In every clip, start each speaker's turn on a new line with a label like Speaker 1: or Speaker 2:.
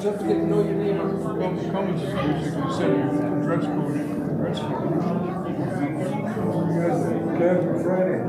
Speaker 1: Just to get to know your neighbor.
Speaker 2: Cummins is basically setting dress code.
Speaker 3: You guys casual Friday.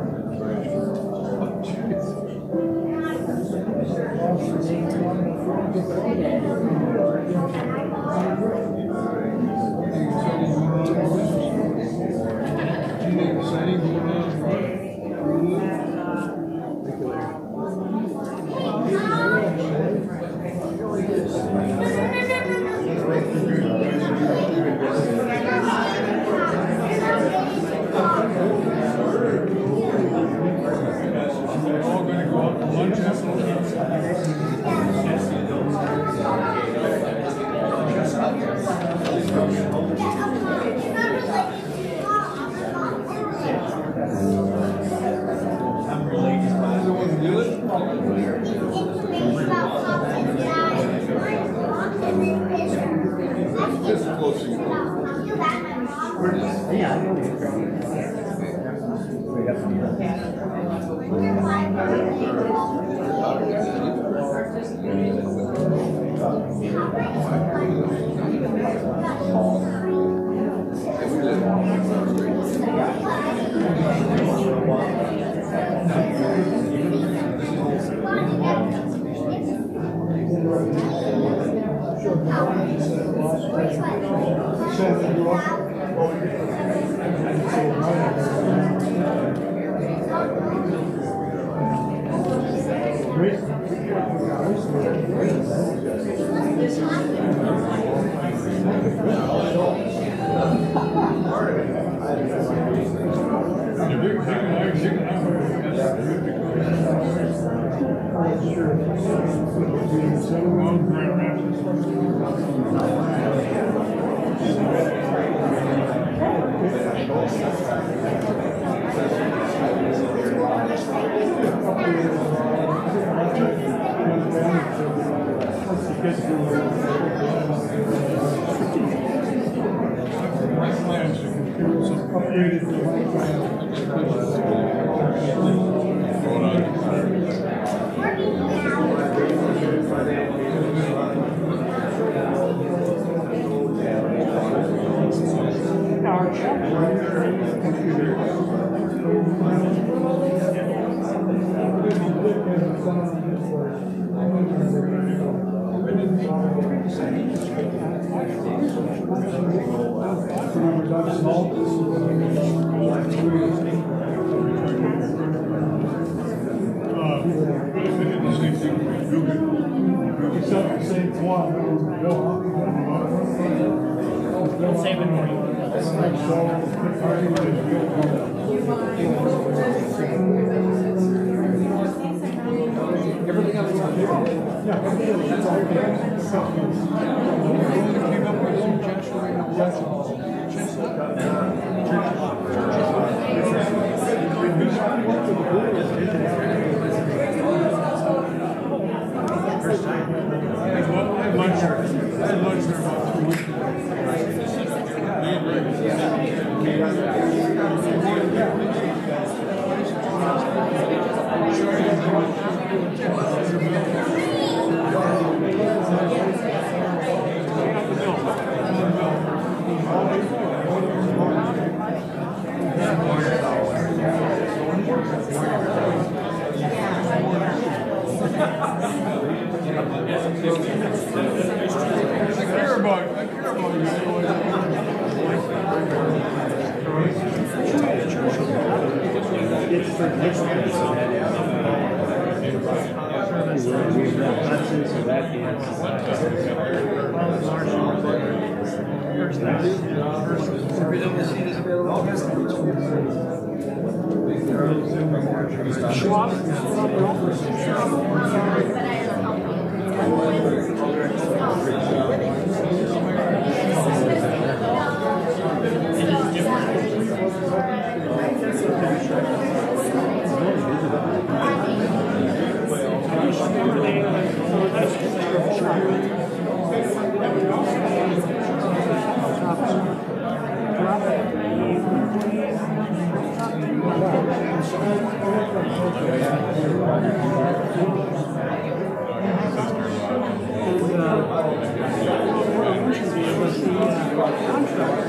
Speaker 4: contractor,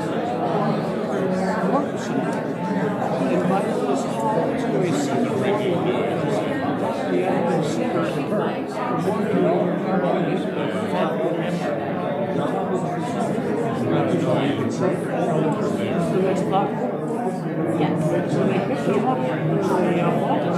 Speaker 4: Mortensen, invited us all to a ceremony because the acting singer from one of the parties the next block.
Speaker 5: Yes.
Speaker 4: So they picked him up and they walked us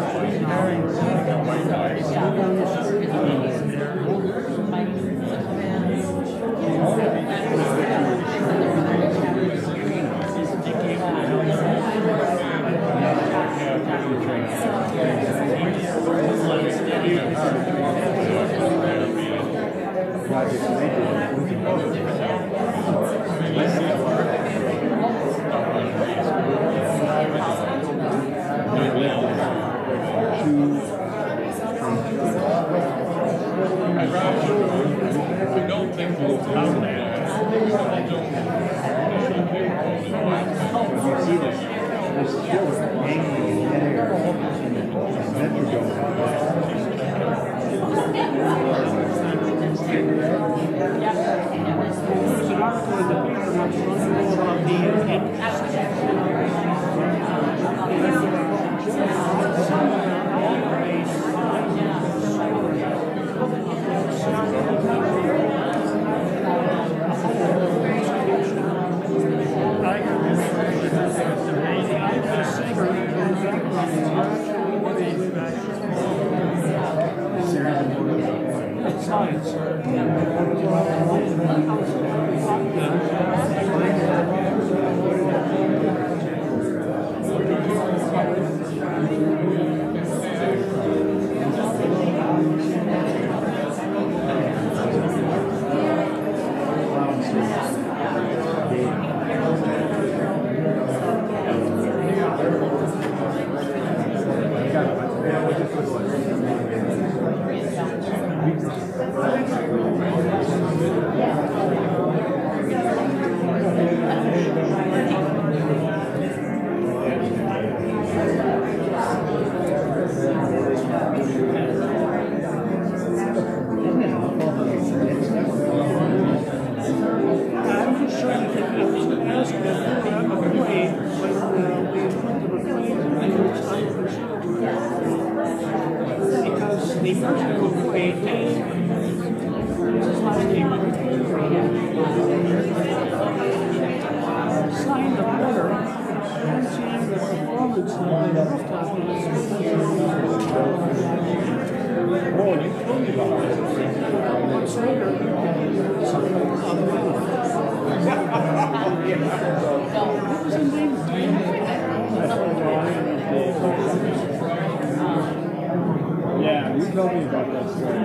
Speaker 3: Yeah, you told me about that story.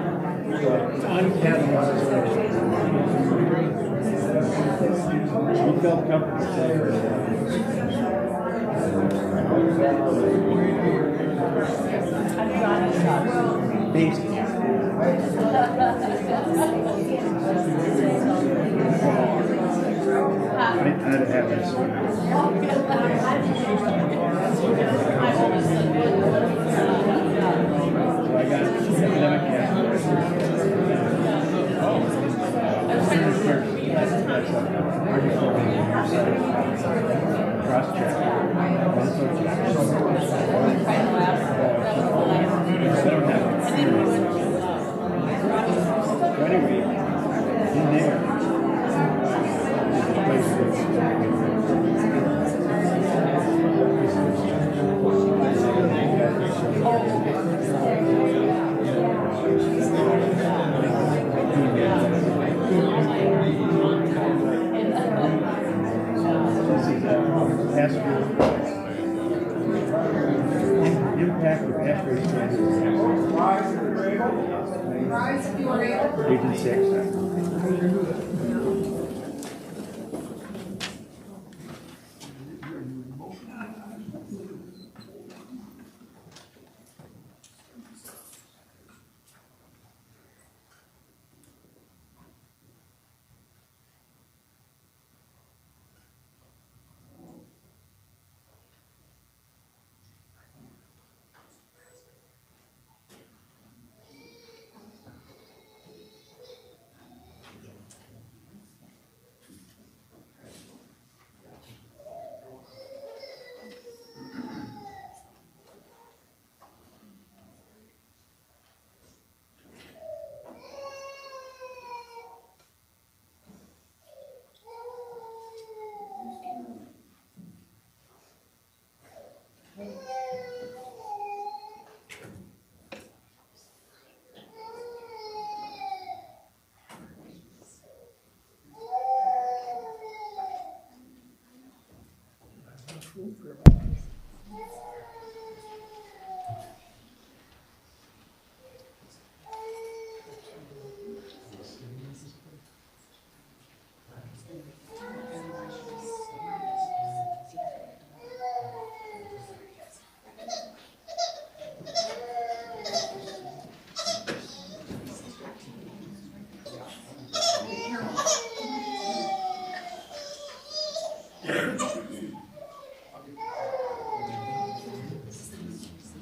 Speaker 3: You felt comfortable saying basically. I'd have this. So I got academic cross-check. Anyway, in there, impact of pathway standards. Region 6.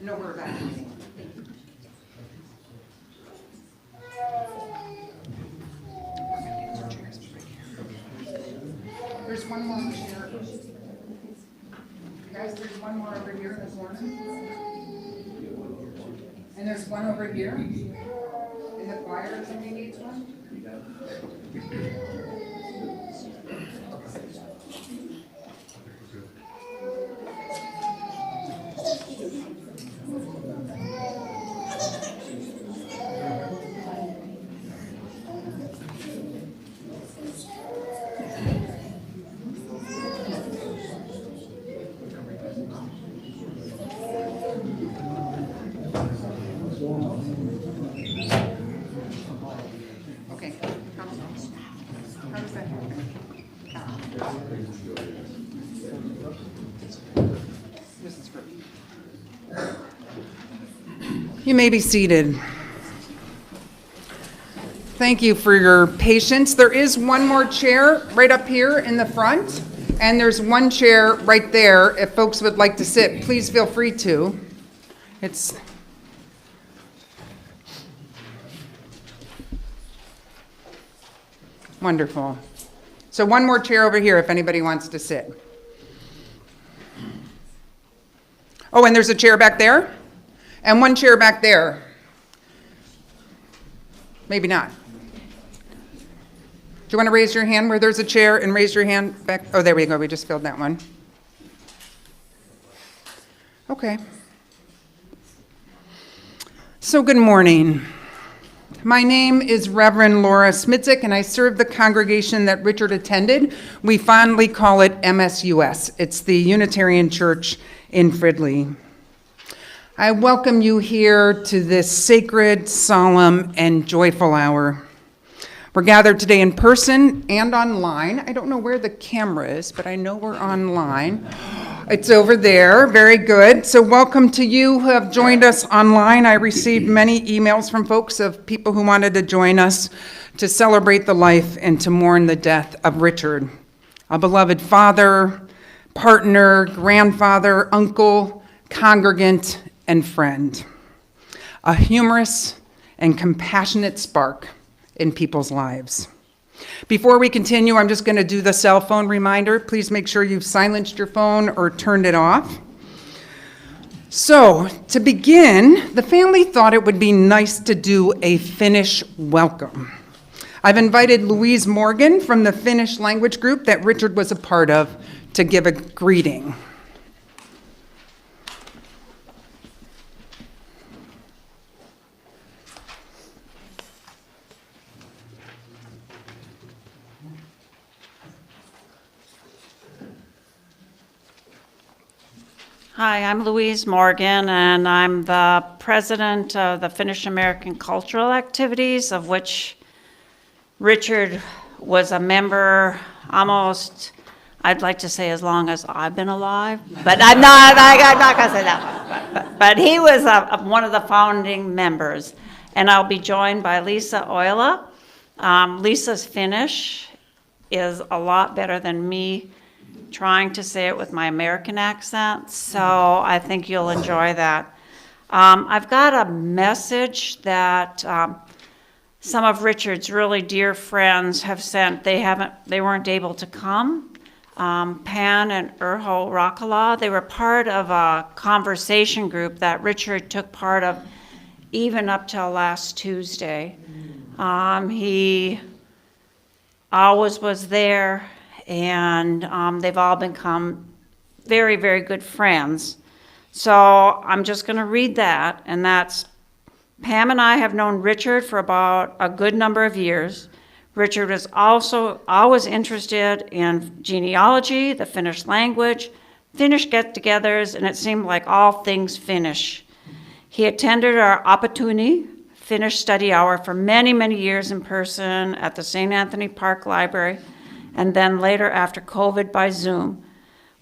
Speaker 5: No, we're evacuating. There's one more over here. Guys, there's one more over here in the corner. And there's one over here in the choir, if somebody needs one. Okay, how does that happen? This is for you may be seated. Thank you for your patience. There is one more chair right up here in the front, and there's one chair right there. If folks would like to sit, please feel free to. It's wonderful. So one more chair over here if anybody wants to sit. Oh, and there's a chair back there, and one chair back there. Maybe not. Do you want to raise your hand where there's a chair and raise your hand back? Oh, there we go. We just filled that one. Okay. So good morning. My name is Reverend Laura Smitzik, and I serve the congregation that Richard attended. We fondly call it MSUS. It's the Unitarian Church in Fridley. I welcome you here to this sacred, solemn, and joyful hour. We're gathered today in person and online. I don't know where the camera is, but I know we're online. It's over there. Very good. So welcome to you who have joined us online. I received many emails from folks of people who wanted to join us to celebrate the life and to mourn the death of Richard, a beloved father, partner, grandfather, uncle, congregant, and friend. A humorous and compassionate spark in people's lives. Before we continue, I'm just going to do the cell phone reminder. Please make sure you've silenced your phone or turned it off. So, to begin, the family thought it would be nice to do a Finnish welcome. I've invited Louise Morgan from the Finnish language group that Richard was a part of to give a greeting.
Speaker 6: Hi, I'm Louise Morgan, and I'm the president of the Finnish American Cultural Activities, of which Richard was a member almost, I'd like to say as long as I've been alive, but I'm not going to say that. But he was one of the founding members, and I'll be joined by Lisa Oila. Lisa's Finnish is a lot better than me trying to say it with my American accent, so I think you'll enjoy that. I've got a message that some of Richard's really dear friends have sent. They weren't able to come. Pan and Urho Rakala, they were part of a conversation group that Richard took part of even up till last Tuesday. He always was there, and they've all become very, very good friends. So I'm just going to read that, and that's, Pam and I have known Richard for about a good number of years. Richard was also always interested in genealogy, the Finnish language, Finnish get-togethers, and it seemed like all things Finnish. He attended our Opportunity Finnish study hour for many, many years in person at the St. Anthony Park Library, and then later after COVID by Zoom.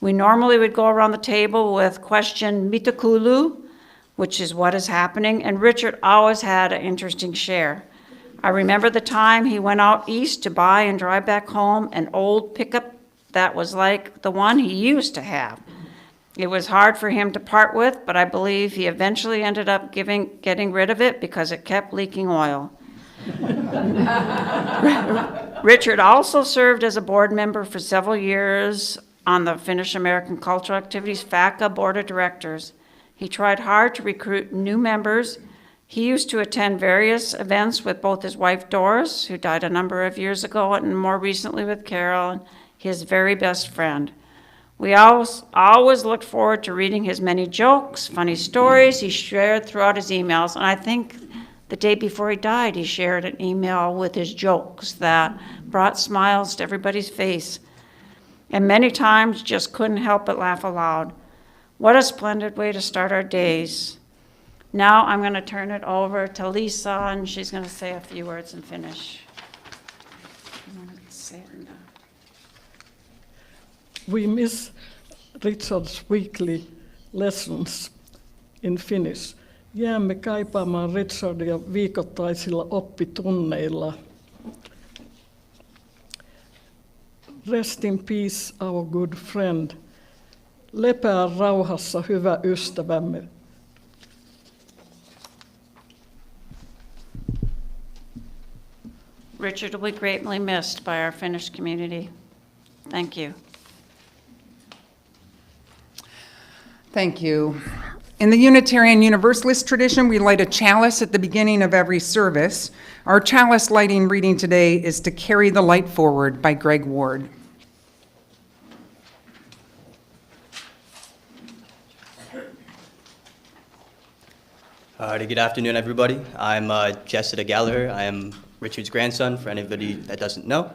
Speaker 6: We normally would go around the table with question "Mitä kuuluu?" which is what is happening, and Richard always had an interesting share. I remember the time he went out east to buy and drive back home an old pickup that was like the one he used to have. It was hard for him to part with, but I believe he eventually ended up getting rid of it because it kept leaking oil. Richard also served as a board member for several years on the Finnish American Cultural Activities FACA Board of Directors. He tried hard to recruit new members. He used to attend various events with both his wife Doris, who died a number of years ago, and more recently with Carol, his very best friend. We always looked forward to reading his many jokes, funny stories he shared throughout his emails, and I think the day before he died, he shared an email with his jokes that brought smiles to everybody's face, and many times just couldn't help but laugh aloud. What a splendid way to start our days. Now I'm going to turn it over to Lisa, and she's going to say a few words in Finnish.
Speaker 7: We miss Richard's weekly lessons in Finnish. Jäämme kaipaamaan Richardia viikoittaisilla oppitunneilla. Rest in peace, our good friend. Lepää rauhassa, hyvä ystävämme.
Speaker 6: Richard will be greatly missed by our Finnish community. Thank you.
Speaker 5: Thank you. In the Unitarian Universalist tradition, we light a chalice at the beginning of every service. Our chalice lighting reading today is To Carry the Light Forward by Greg Ward.
Speaker 8: Good afternoon, everybody. I'm Jessica Gallagher. I am Richard's grandson, for anybody that doesn't know.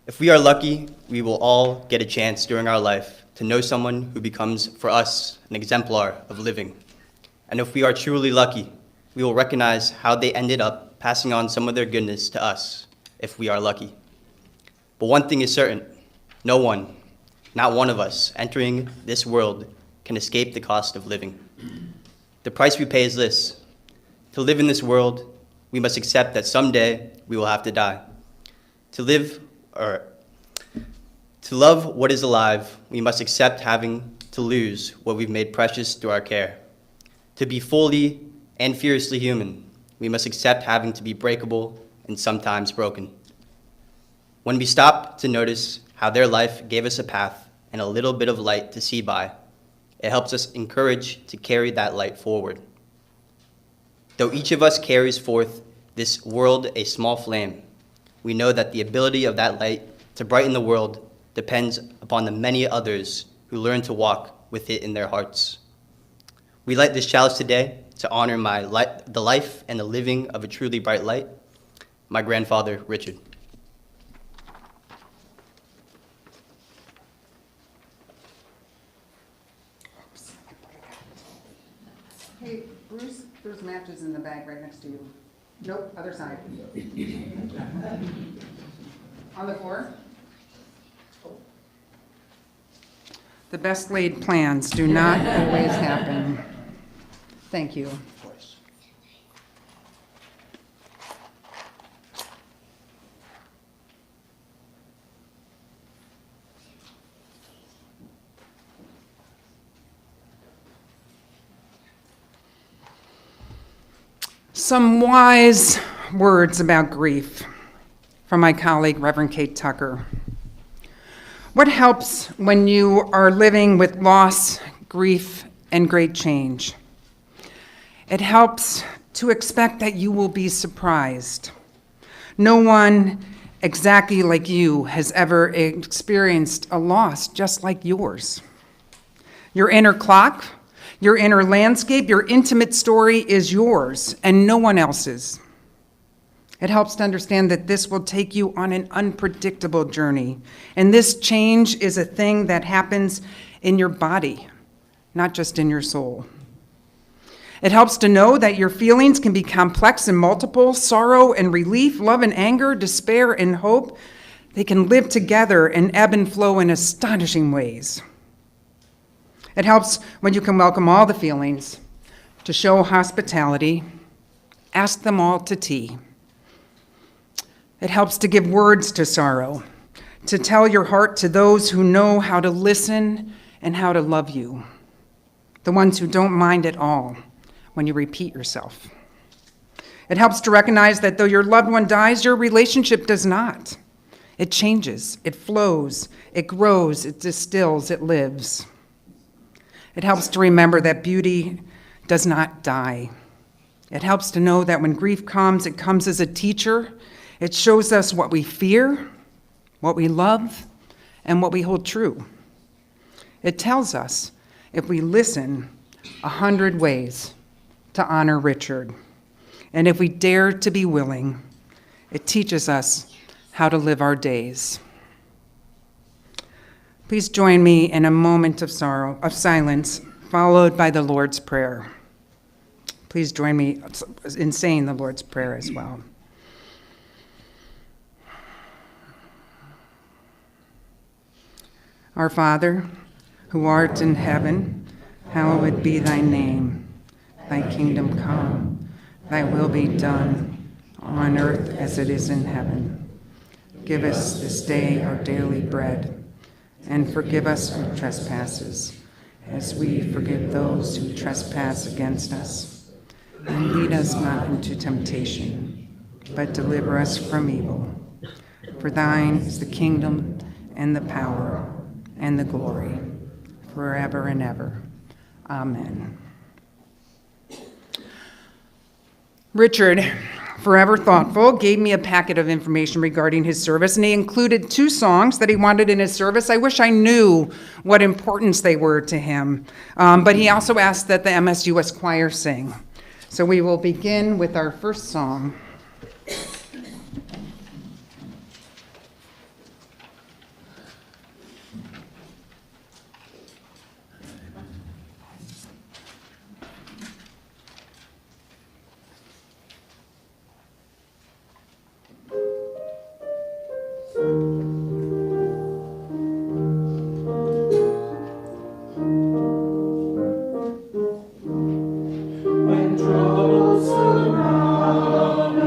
Speaker 8: If we are lucky, we will all get a chance during our life to know someone who becomes, for us, an exemplar of living. And if we are truly lucky, we will recognize how they ended up passing on some of their goodness to us, if we are lucky. But one thing is certain, no one, not one of us, entering this world can escape the cost of living. The price we pay is this. To live in this world, we must accept that someday we will have to die. To love what is alive, we must accept having to lose what we've made precious through our care. To be fully and fiercely human, we must accept having to be breakable and sometimes broken. When we stop to notice how their life gave us a path and a little bit of light to see by, it helps us encourage to carry that light forward. Though each of us carries forth this world a small flame, we know that the ability of that light to brighten the world depends upon the many others who learn to walk with it in their hearts. We light this chalice today to honor the life and the living of a truly bright light, my grandfather, Richard.
Speaker 5: Hey, Bruce, there's matches in the bag right next to you. Nope, other side. On the floor? The best laid plans do not always happen. Thank you. Some wise words about grief from my colleague, Reverend Kate Tucker. What helps when you are living with loss, grief, and great change? It helps to expect that you will be surprised. No one exactly like you has ever experienced a loss just like yours. Your inner clock, your inner landscape, your intimate story is yours and no one else's. It helps to understand that this will take you on an unpredictable journey. And this change is a thing that happens in your body, not just in your soul. It helps to know that your feelings can be complex and multiple. Sorrow and relief, love and anger, despair and hope, they can live together and ebb and flow in astonishing ways. It helps when you can welcome all the feelings, to show hospitality, ask them all to tea. It helps to give words to sorrow, to tell your heart to those who know how to listen and how to love you, the ones who don't mind at all when you repeat yourself. It helps to recognize that though your loved one dies, your relationship does not. It changes, it flows, it grows, it distills, it lives. It helps to remember that beauty does not die. It helps to know that when grief comes, it comes as a teacher. It shows us what we fear, what we love, and what we hold true. It tells us, if we listen, 100 ways to honor Richard. And if we dare to be willing, it teaches us how to live our days. Please join me in a moment of silence, followed by the Lord's Prayer. Please join me in saying the Lord's Prayer as well. Our Father, who art in heaven, hallowed be thy name. Thy kingdom come, thy will be done, on earth as it is in heaven. Give us this day our daily bread, and forgive us our trespasses, as we forgive those who trespass against us. And lead us not into temptation, but deliver us from evil. For thine is the kingdom, and the power, and the glory, forever and ever. Amen. Richard, forever thoughtful, gave me a packet of information regarding his service, and he included 2 songs that he wanted in his service. I wish I knew what importance they were to him, but he also asked that the MSUS choir sing. So we will begin with our first song.
Speaker 1: When troubles surround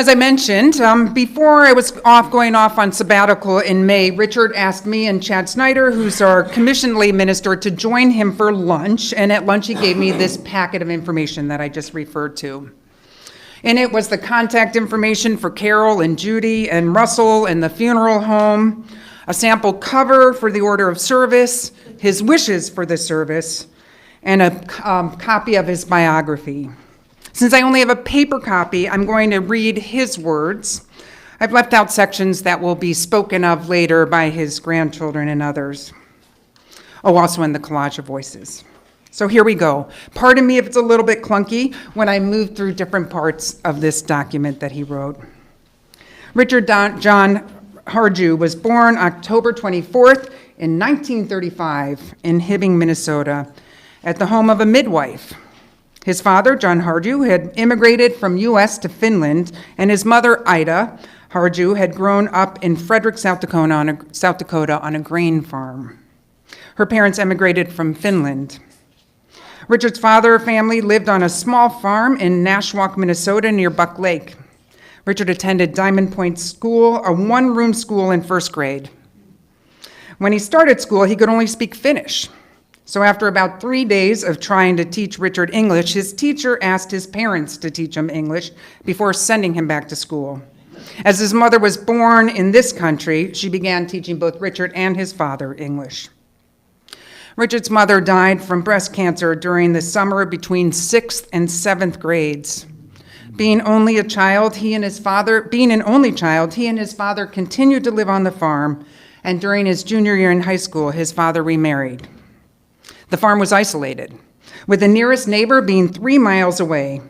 Speaker 5: As I mentioned, before I was going off on sabbatical in May, Richard asked me and Chad Snyder, who's our commissioned lay minister, to join him for lunch. And at lunch, he gave me this packet of information that I just referred to. In it was the contact information for Carol and Judy and Russell and the funeral home, a sample cover for the order of service, his wishes for the service, and a copy of his biography. Since I only have a paper copy, I'm going to read his words. I've left out sections that will be spoken of later by his grandchildren and others. Oh, also in the collage of voices. So here we go. Pardon me if it's a little bit clunky when I move through different parts of this document that he wrote. Richard John Harju was born October 24th in 1935 in Hibbing, Minnesota, at the home of a midwife. His father, John Harju, had immigrated from U.S. to Finland, and his mother, Ida Harju, had grown up in Frederick, South Dakota on a grain farm. Her parents emigrated from Finland. Richard's father family lived on a small farm in Nashwauk, Minnesota, near Buck Lake. Richard attended Diamond Point School, a one-room school in first grade. When he started school, he could only speak Finnish. So after about 3 days of trying to teach Richard English, his teacher asked his parents to teach him English before sending him back to school. As his mother was born in this country, she began teaching both Richard and his father English. Richard's mother died from breast cancer during the summer between 6th and 7th grades. Being an only child, he and his father continued to live on the farm, and during his junior year in high school, his father remarried. The farm was isolated, with the nearest neighbor being 3 miles away.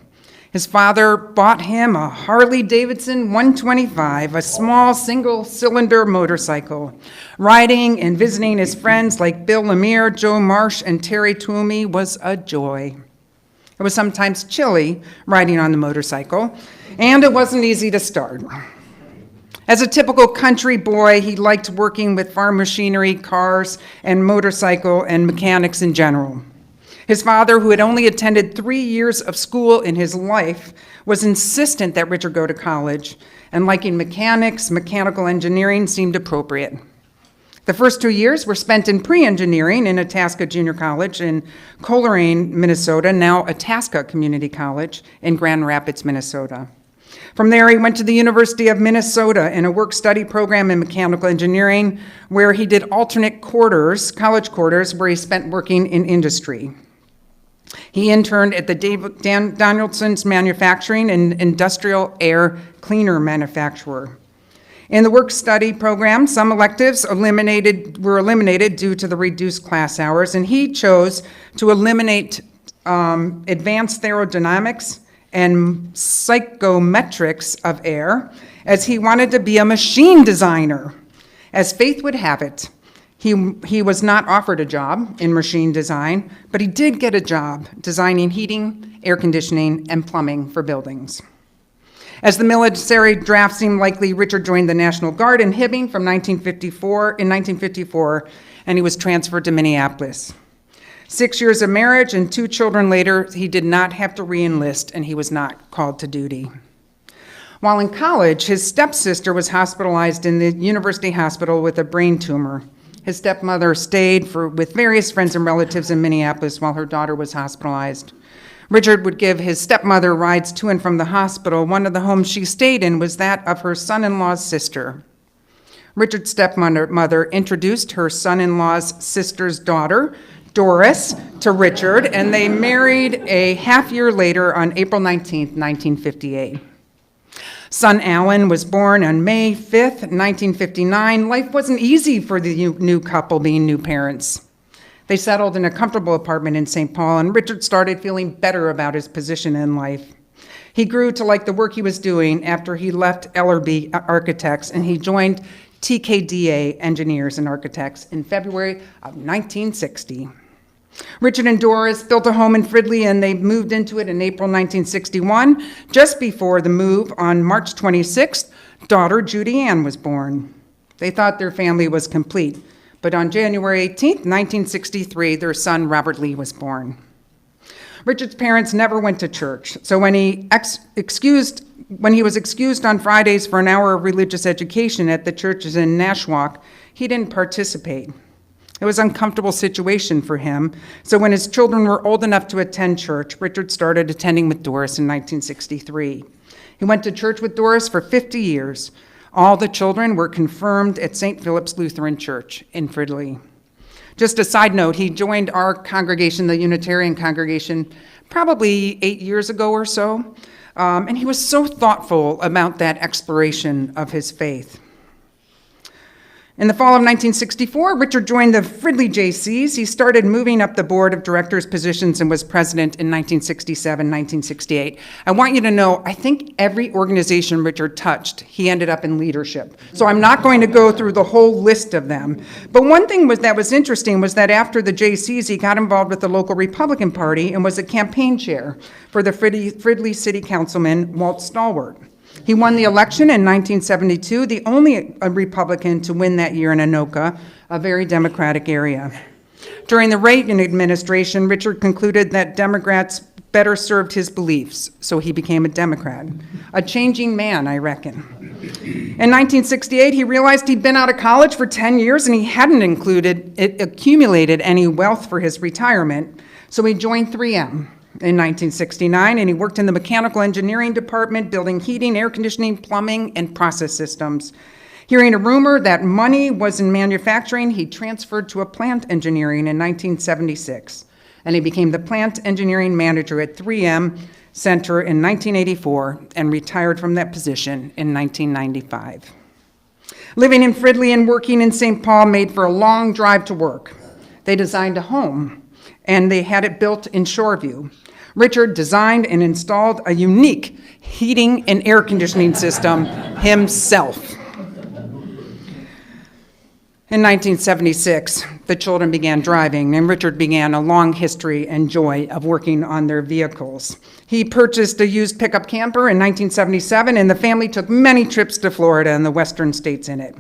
Speaker 5: His father bought him a Harley-Davidson 125, a small single-cylinder motorcycle. Riding and visiting his friends like Bill Lemire, Joe Marsh, and Terry Toomey was a joy. It was sometimes chilly riding on the motorcycle, and it wasn't easy to start. As a typical country boy, he liked working with farm machinery, cars, and motorcycle and mechanics in general. His father, who had only attended 3 years of school in his life, was insistent that Richard go to college, and liking mechanics, mechanical engineering seemed appropriate. The first 2 years were spent in pre-engineering in Itasca Junior College in Coleraine, Minnesota, now Itasca Community College in Grand Rapids, Minnesota. From there, he went to the University of Minnesota in a work-study program in mechanical engineering, where he did alternate quarters, college quarters, where he spent working in industry. He interned at the Danielson's Manufacturing and Industrial Air Cleaner Manufacturer. In the work-study program, some electives were eliminated due to the reduced class hours, and he chose to eliminate advanced thermodynamics and psychometrics of air, as he wanted to be a machine designer. As fate would have it, he was not offered a job in machine design, but he did get a job designing heating, air conditioning, and plumbing for buildings. As the military draft seemed likely, Richard joined the National Guard in Hibbing in 1954, and he was transferred to Minneapolis. 6 years of marriage and 2 children later, he did not have to re-enlist, and he was not called to duty. While in college, his stepsister was hospitalized in the university hospital with a brain tumor. His stepmother stayed with various friends and relatives in Minneapolis while her daughter was hospitalized. Richard would give his stepmother rides to and from the hospital. One of the homes she stayed in was that of her son-in-law's sister. Richard's stepmother introduced her son-in-law's sister's daughter, Doris, to Richard, and they married a half year later on April 19, 1958. Son Alan was born on May 5th, 1959. Life wasn't easy for the new couple being new parents. They settled in a comfortable apartment in St. Paul, and Richard started feeling better about his position in life. He grew to like the work he was doing after he left Ellerbe Architects, and he joined TKDA Engineers and Architects in February of 1960. Richard and Doris built a home in Fridley, and they moved into it in April 1961. Just before the move, on March 26th, daughter Judy Ann was born. They thought their family was complete, but on January 18th, 1963, their son Robert Lee was born. Richard's parents never went to church, so when he was excused on Fridays for an hour of religious education at the churches in Nashwauk, he didn't participate. It was an uncomfortable situation for him, so when his children were old enough to attend church, Richard started attending with Doris in 1963. He went to church with Doris for 50 years. All the children were confirmed at St. Philip's Lutheran Church in Fridley. Just a side note, he joined our congregation, the Unitarian congregation, probably 8 years ago or so, and he was so thoughtful about that exploration of his faith. In the fall of 1964, Richard joined the Fridley JCs. He started moving up the board of directors positions and was president in 1967, 1968. I want you to know, I think every organization Richard touched, he ended up in leadership. So I'm not going to go through the whole list of them. But one thing that was interesting was that after the JCs, he got involved with the local Republican Party and was a campaign chair for the Fridley City Councilman, Walt Stalwart. He won the election in 1972, the only Republican to win that year in Anoka, a very Democratic area. During the Reagan administration, Richard concluded that Democrats better served his beliefs, so he became a Democrat. A changing man, I reckon. In 1968, he realized he'd been out of college for 10 years and he hadn't accumulated any wealth for his retirement, so he joined 3M. In 1969, and he worked in the mechanical engineering department, building heating, air conditioning, plumbing, and process systems. Hearing a rumor that money was in manufacturing, he transferred to a plant engineering in 1976, and he became the plant engineering manager at 3M Center in 1984 and retired from that position in 1995. Living in Fridley and working in St. Paul made for a long drive to work. They designed a home, and they had it built in Shoreview. Richard designed and installed a unique heating and air conditioning system himself. In 1976, the children began driving, and Richard began a long history and joy of working on their vehicles. He purchased a used pickup camper in 1977, and the family took many trips to Florida and the western states in it.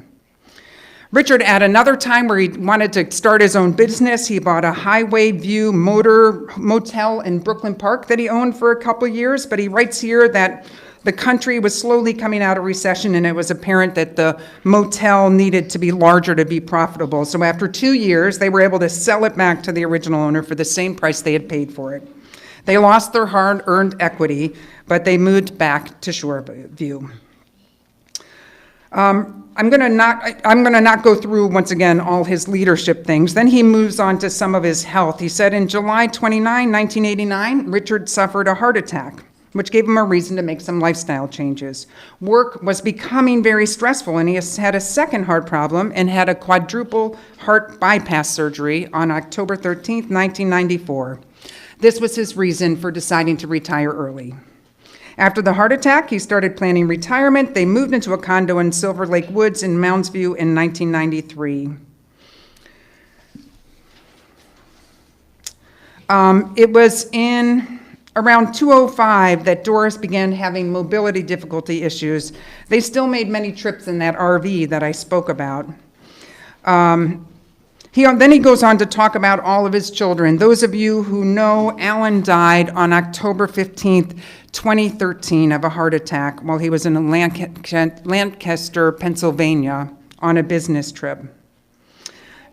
Speaker 5: Richard, at another time where he wanted to start his own business, he bought a Highway View motel in Brooklyn Park that he owned for a couple years, but he writes here that the country was slowly coming out of recession and it was apparent that the motel needed to be larger to be profitable. So after 2 years, they were able to sell it back to the original owner for the same price they had paid for it. They lost their hard-earned equity, but they moved back to Shoreview. I'm going to not go through, once again, all his leadership things. Then he moves on to some of his health. He said in July 29, 1989, Richard suffered a heart attack, which gave him a reason to make some lifestyle changes. Work was becoming very stressful, and he had a second heart problem and had a quadruple heart bypass surgery on October 13, 1994. This was his reason for deciding to retire early. After the heart attack, he started planning retirement. They moved into a condo in Silver Lake Woods in Mounds View in 1993. It was in around 2005 that Doris began having mobility difficulty issues. They still made many trips in that RV that I spoke about. Then he goes on to talk about all of his children. Those of you who know, Alan died on October 15th, 2013 of a heart attack while he was in Lancaster, Pennsylvania on a business trip.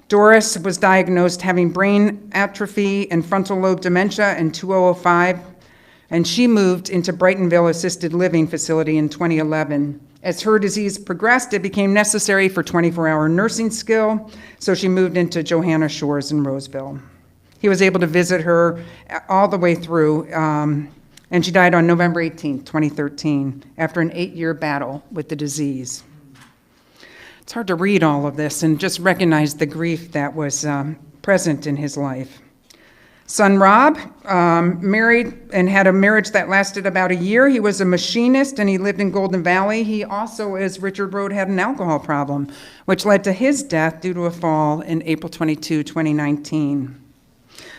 Speaker 5: Doris was diagnosed having brain atrophy and frontal lobe dementia in 2005, and she moved into Brightonville Assisted Living Facility in 2011. As her disease progressed, it became necessary for 24-hour nursing skill, so she moved into Johanna Shores in Roseville. He was able to visit her all the way through, and she died on November 18, 2013, after an 8-year battle with the disease. It's hard to read all of this and just recognize the grief that was present in his life. Son Rob married and had a marriage that lasted about a year. He was a machinist and he lived in Golden Valley. He also, as Richard wrote, had an alcohol problem, which led to his death due to a fall in April 22, 2019.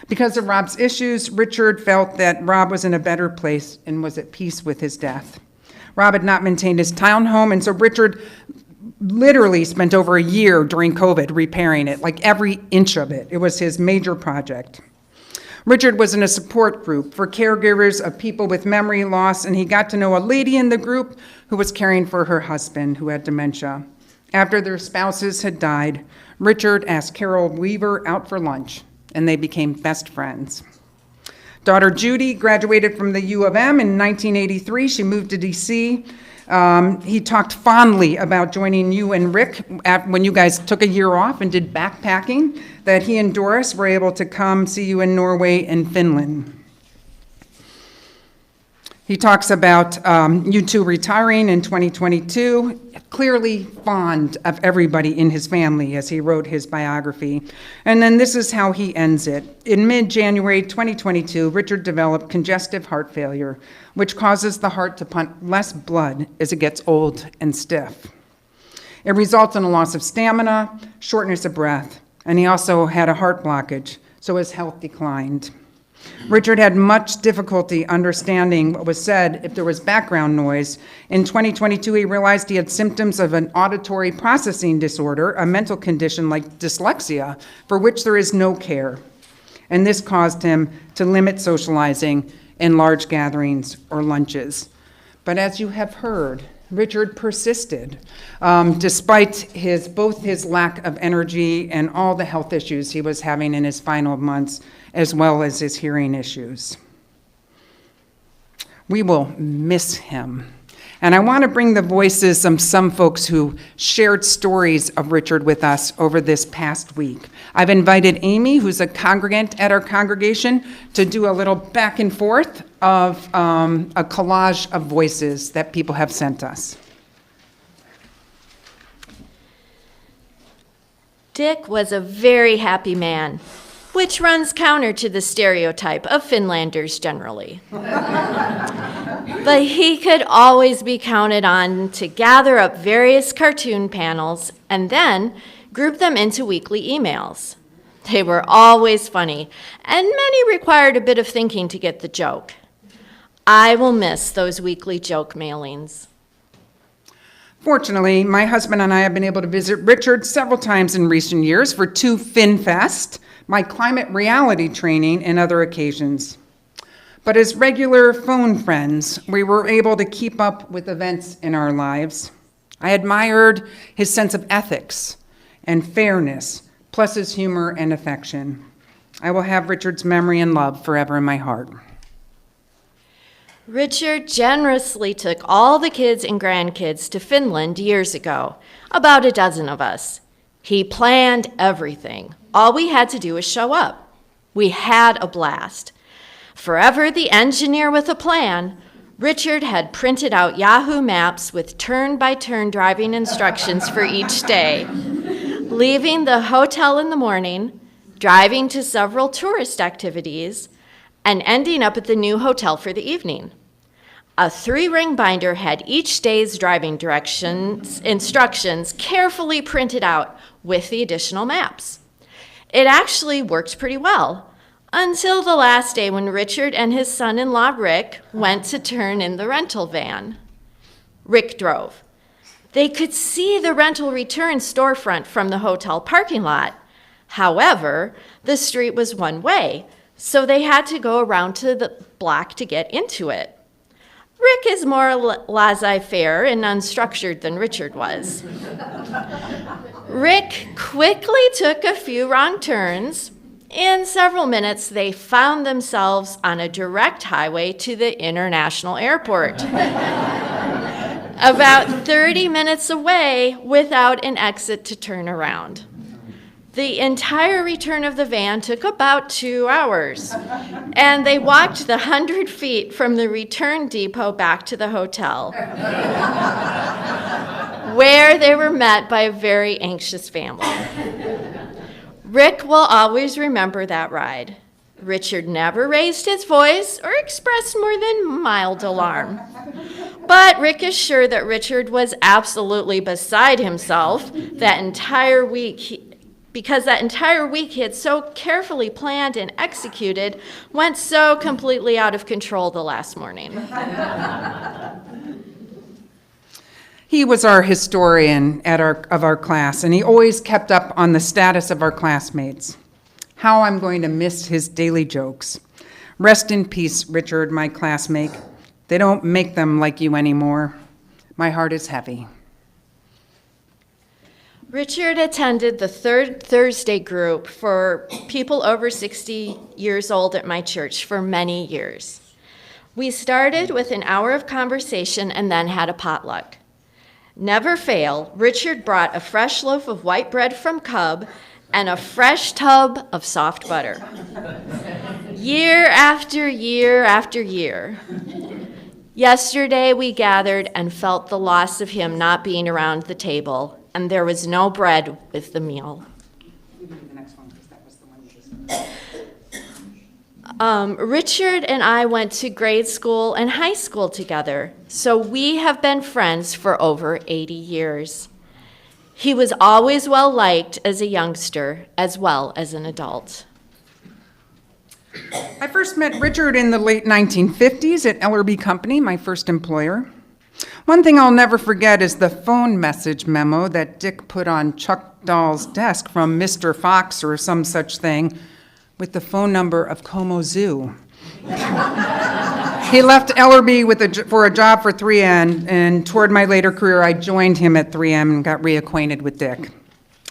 Speaker 5: Because of Rob's issues, Richard felt that Rob was in a better place and was at peace with his death. Rob had not maintained his townhome, and so Richard literally spent over a year during COVID repairing it, like every inch of it. It was his major project. Richard was in a support group for caregivers of people with memory loss, and he got to know a lady in the group who was caring for her husband who had dementia. After their spouses had died, Richard asked Carol Weaver out for lunch, and they became best friends. Daughter Judy graduated from the U of M in 1983. She moved to DC. He talked fondly about joining you and Rick when you guys took a year off and did backpacking, that he and Doris were able to come see you in Norway and Finland. He talks about you two retiring in 2022, clearly fond of everybody in his family as he wrote his biography. And then this is how he ends it. In mid-January 2022, Richard developed congestive heart failure, which causes the heart to pump less blood as it gets old and stiff. It results in a loss of stamina, shortness of breath, and he also had a heart blockage, so his health declined. Richard had much difficulty understanding what was said if there was background noise. In 2022, he realized he had symptoms of an auditory processing disorder, a mental condition like dyslexia, for which there is no care. And this caused him to limit socializing in large gatherings or lunches. But as you have heard, Richard persisted, despite both his lack of energy and all the health issues he was having in his final months, as well as his hearing issues. We will miss him. And I want to bring the voices of some folks who shared stories of Richard with us over this past week. I've invited Amy, who's a congregant at our congregation, to do a little back and forth of a collage of voices that people have sent us.
Speaker 9: Dick was a very happy man, which runs counter to the stereotype of Finlanders generally. But he could always be counted on to gather up various cartoon panels and then group them into weekly emails. They were always funny, and many required a bit of thinking to get the joke. I will miss those weekly joke mailings.
Speaker 5: Fortunately, my husband and I have been able to visit Richard several times in recent years for 2 FinFest, my climate reality training, and other occasions. But as regular phone friends, we were able to keep up with events in our lives. I admired his sense of ethics and fairness, plus his humor and affection. I will have Richard's memory and love forever in my heart.
Speaker 9: Richard generously took all the kids and grandkids to Finland years ago, about a dozen of us. He planned everything. All we had to do was show up. We had a blast. Forever the engineer with a plan, Richard had printed out Yahoo Maps with turn-by-turn driving instructions for each day, leaving the hotel in the morning, driving to several tourist activities, and ending up at the new hotel for the evening. A 3-ring binder had each day's driving instructions carefully printed out with the additional maps. It actually worked pretty well, until the last day when Richard and his son-in-law Rick went to turn in the rental van. Rick drove. They could see the rental return storefront from the hotel parking lot. However, the street was one way, so they had to go around to the block to get into it. Rick is more laissez-faire and unstructured than Richard was. Rick quickly took a few wrong turns. In several minutes, they found themselves on a direct highway to the international airport, about 30 minutes away without an exit to turn around. The entire return of the van took about 2 hours, and they walked the 100 feet from the return depot back to the hotel, where they were met by a very anxious family. Rick will always remember that ride. Richard never raised his voice or expressed more than mild alarm. But Rick is sure that Richard was absolutely beside himself because that entire week he had so carefully planned and executed went so completely out of control the last morning.
Speaker 5: He was our historian of our class, and he always kept up on the status of our classmates. How I'm going to miss his daily jokes. Rest in peace, Richard, my classmate. They don't make them like you anymore. My heart is heavy.
Speaker 9: Richard attended the Third Thursday group for people over 60 years old at my church for many years. We started with an hour of conversation and then had a potluck. Never fail, Richard brought a fresh loaf of white bread from Cub and a fresh tub of soft butter. Year after year after year. Yesterday we gathered and felt the loss of him not being around the table, and there was no bread with the meal. Richard and I went to grade school and high school together, so we have been friends for over 80 years. He was always well liked as a youngster as well as an adult.
Speaker 5: I first met Richard in the late 1950s at Ellerby Company, my first employer. One thing I'll never forget is the phone message memo that Dick put on Chuck Dahl's desk from Mr. Fox or some such thing with the phone number of Como Zoo. He left Ellerby for a job for 3M, and toward my later career, I joined him at 3M and got reacquainted with Dick.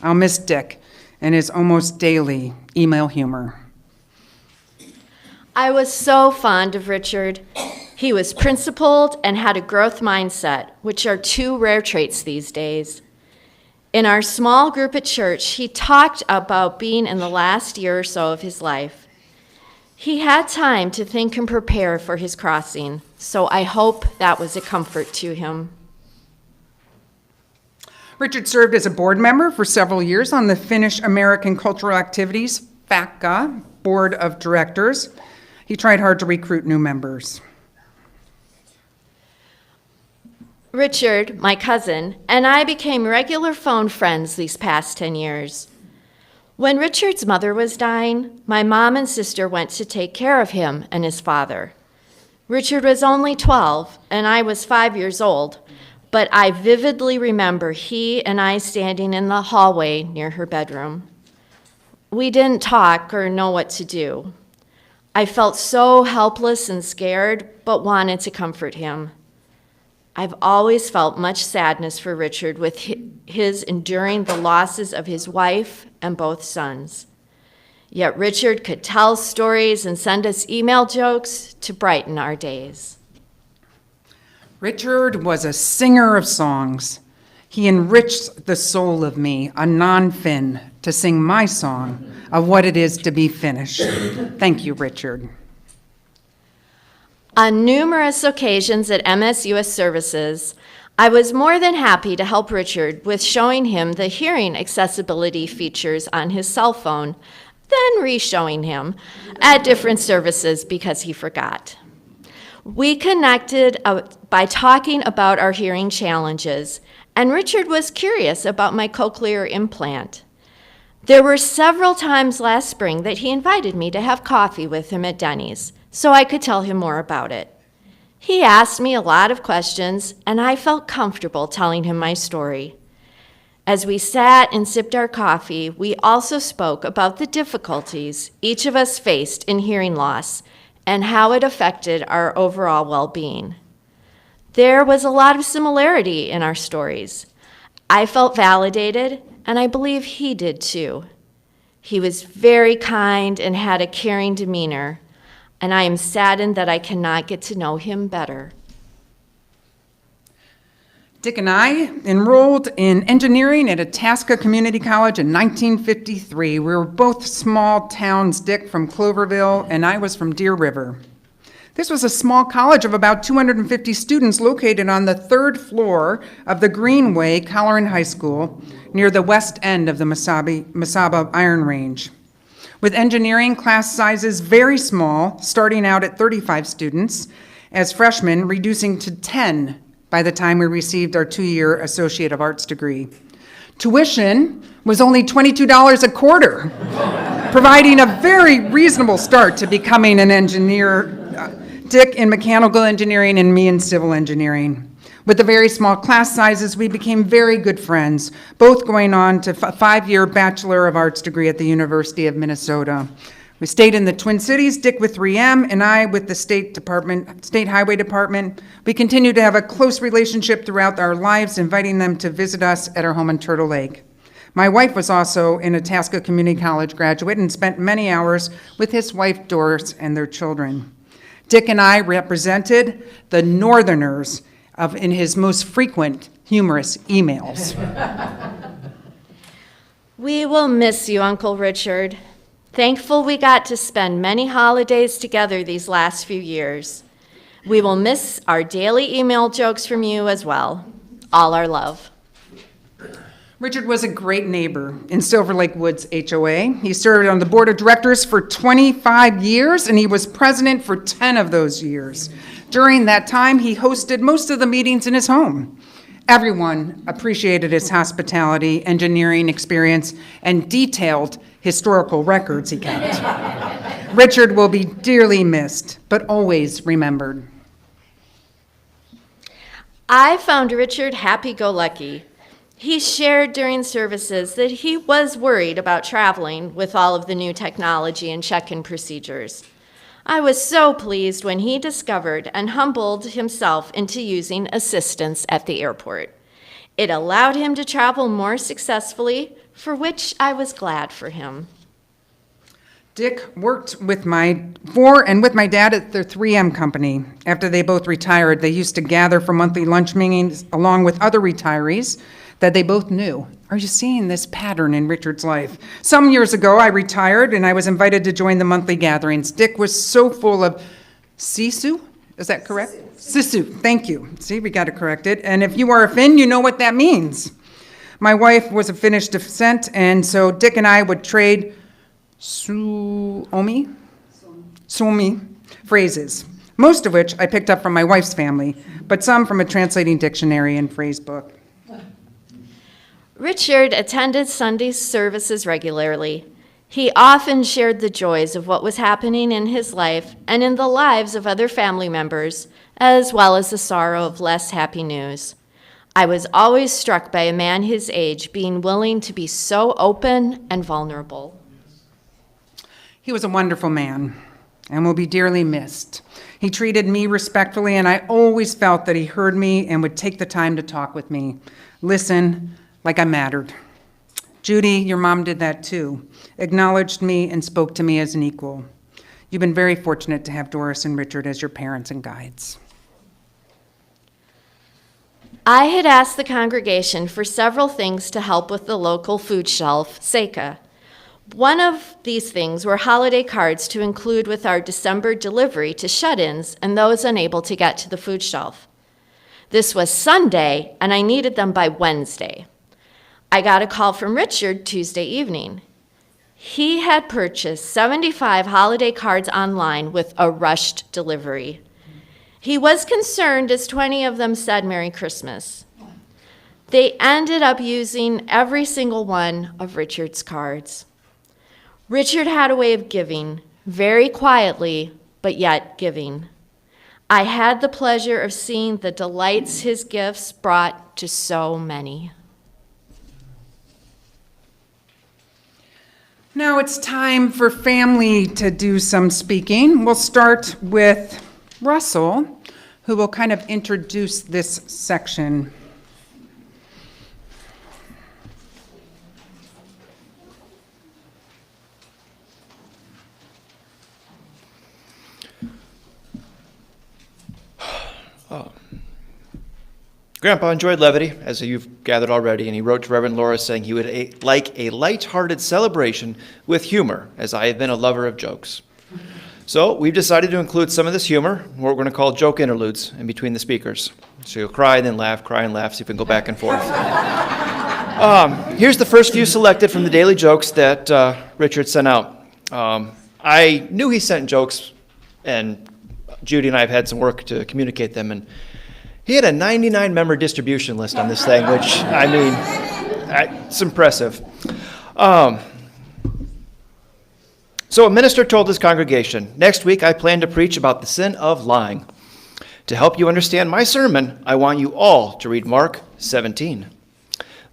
Speaker 5: I'll miss Dick and his almost daily email humor.
Speaker 9: I was so fond of Richard. He was principled and had a growth mindset, which are two rare traits these days. In our small group at church, he talked about being in the last year or so of his life. He had time to think and prepare for his crossing, so I hope that was a comfort to him.
Speaker 5: Richard served as a board member for several years on the Finnish American Cultural Activities, FACA, Board of Directors. He tried hard to recruit new members.
Speaker 9: Richard, my cousin, and I became regular phone friends these past 10 years. When Richard's mother was dying, my mom and sister went to take care of him and his father. Richard was only 12, and I was 5 years old, but I vividly remember he and I standing in the hallway near her bedroom. We didn't talk or know what to do. I felt so helpless and scared, but wanted to comfort him. I've always felt much sadness for Richard with his enduring the losses of his wife and both sons. Yet Richard could tell stories and send us email jokes to brighten our days.
Speaker 5: Richard was a singer of songs. He enriched the soul of me, a non-Finn, to sing my song of what it is to be Finnish. Thank you, Richard.
Speaker 9: On numerous occasions at MSUS services, I was more than happy to help Richard with showing him the hearing accessibility features on his cell phone, then re-showing him at different services because he forgot. We connected by talking about our hearing challenges, and Richard was curious about my cochlear implant. There were several times last spring that he invited me to have coffee with him at Denny's, so I could tell him more about it. He asked me a lot of questions, and I felt comfortable telling him my story. As we sat and sipped our coffee, we also spoke about the difficulties each of us faced in hearing loss and how it affected our overall well-being. There was a lot of similarity in our stories. I felt validated, and I believe he did too. He was very kind and had a caring demeanor, and I am saddened that I cannot get to know him better.
Speaker 5: Dick and I enrolled in engineering at Itasca Community College in 1953. We were both small towns, Dick from Cloverville, and I was from Deer River. This was a small college of about 250 students located on the third floor of the Greenway Colleran High School near the west end of the Mesaba Iron Range. With engineering class sizes very small, starting out at 35 students as freshmen, reducing to 10 by the time we received our 2-year Associate of Arts degree. Tuition was only $22 a quarter, providing a very reasonable start to becoming an engineer, Dick in mechanical engineering and me in civil engineering. With the very small class sizes, we became very good friends, both going on to a 5-year Bachelor of Arts degree at the University of Minnesota. We stayed in the Twin Cities, Dick with 3M and I with the State Highway Department. We continued to have a close relationship throughout our lives, inviting them to visit us at our home in Turtle Lake. My wife was also an Itasca Community College graduate and spent many hours with his wife Doris and their children. Dick and I represented the Northerners in his most frequent humorous emails.
Speaker 9: We will miss you, Uncle Richard. Thankful we got to spend many holidays together these last few years. We will miss our daily email jokes from you as well. All our love.
Speaker 5: Richard was a great neighbor in Silver Lake Woods HOA. He served on the board of directors for 25 years, and he was president for 10 of those years. During that time, he hosted most of the meetings in his home. Everyone appreciated his hospitality, engineering experience, and detailed historical records he kept. Richard will be dearly missed, but always remembered.
Speaker 9: I found Richard happy-go-lucky. He shared during services that he was worried about traveling with all of the new technology and check-in procedures. I was so pleased when he discovered and humbled himself into using assistance at the airport. It allowed him to travel more successfully, for which I was glad for him.
Speaker 5: Dick worked with my dad at the 3M company. After they both retired, they used to gather for monthly lunch meetings along with other retirees that they both knew. Are you seeing this pattern in Richard's life? Some years ago, I retired and I was invited to join the monthly gatherings. Dick was so full of sisu, is that correct? Sisu, thank you. See, we got it corrected. And if you are a Finn, you know what that means. My wife was of Finnish descent, and so Dick and I would trade suomi phrases, most of which I picked up from my wife's family, but some from a translating dictionary and phrase book.
Speaker 9: Richard attended Sunday services regularly. He often shared the joys of what was happening in his life and in the lives of other family members, as well as the sorrow of less happy news. I was always struck by a man his age being willing to be so open and vulnerable.
Speaker 5: He was a wonderful man and will be dearly missed. He treated me respectfully, and I always felt that he heard me and would take the time to talk with me, listen like I mattered. Judy, your mom did that too, acknowledged me and spoke to me as an equal. You've been very fortunate to have Doris and Richard as your parents and guides.
Speaker 9: I had asked the congregation for several things to help with the local food shelf, Seika. One of these things were holiday cards to include with our December delivery to shut-ins and those unable to get to the food shelf. This was Sunday, and I needed them by Wednesday. I got a call from Richard Tuesday evening. He had purchased 75 holiday cards online with a rushed delivery. He was concerned as 20 of them said Merry Christmas. They ended up using every single one of Richard's cards. Richard had a way of giving, very quietly, but yet giving. I had the pleasure of seeing the delights his gifts brought to so many.
Speaker 5: Now it's time for family to do some speaking. We'll start with Russell, who will kind of introduce this section.
Speaker 10: Grandpa enjoyed levity, as you've gathered already, and he wrote to Reverend Laura saying he would like a light-hearted celebration with humor, as I have been a lover of jokes. So we've decided to include some of this humor, what we're going to call joke interludes, in between the speakers. So you'll cry, then laugh, cry, and laugh, so you can go back and forth. Here's the first few selected from the daily jokes that Richard sent out. I knew he sent jokes, and Judy and I have had some work to communicate them, and he had a 99-member distribution list on this thing, which, I mean, it's impressive. So a minister told his congregation, "Next week I plan to preach about the sin of lying. To help you understand my sermon, I want you all to read Mark 17.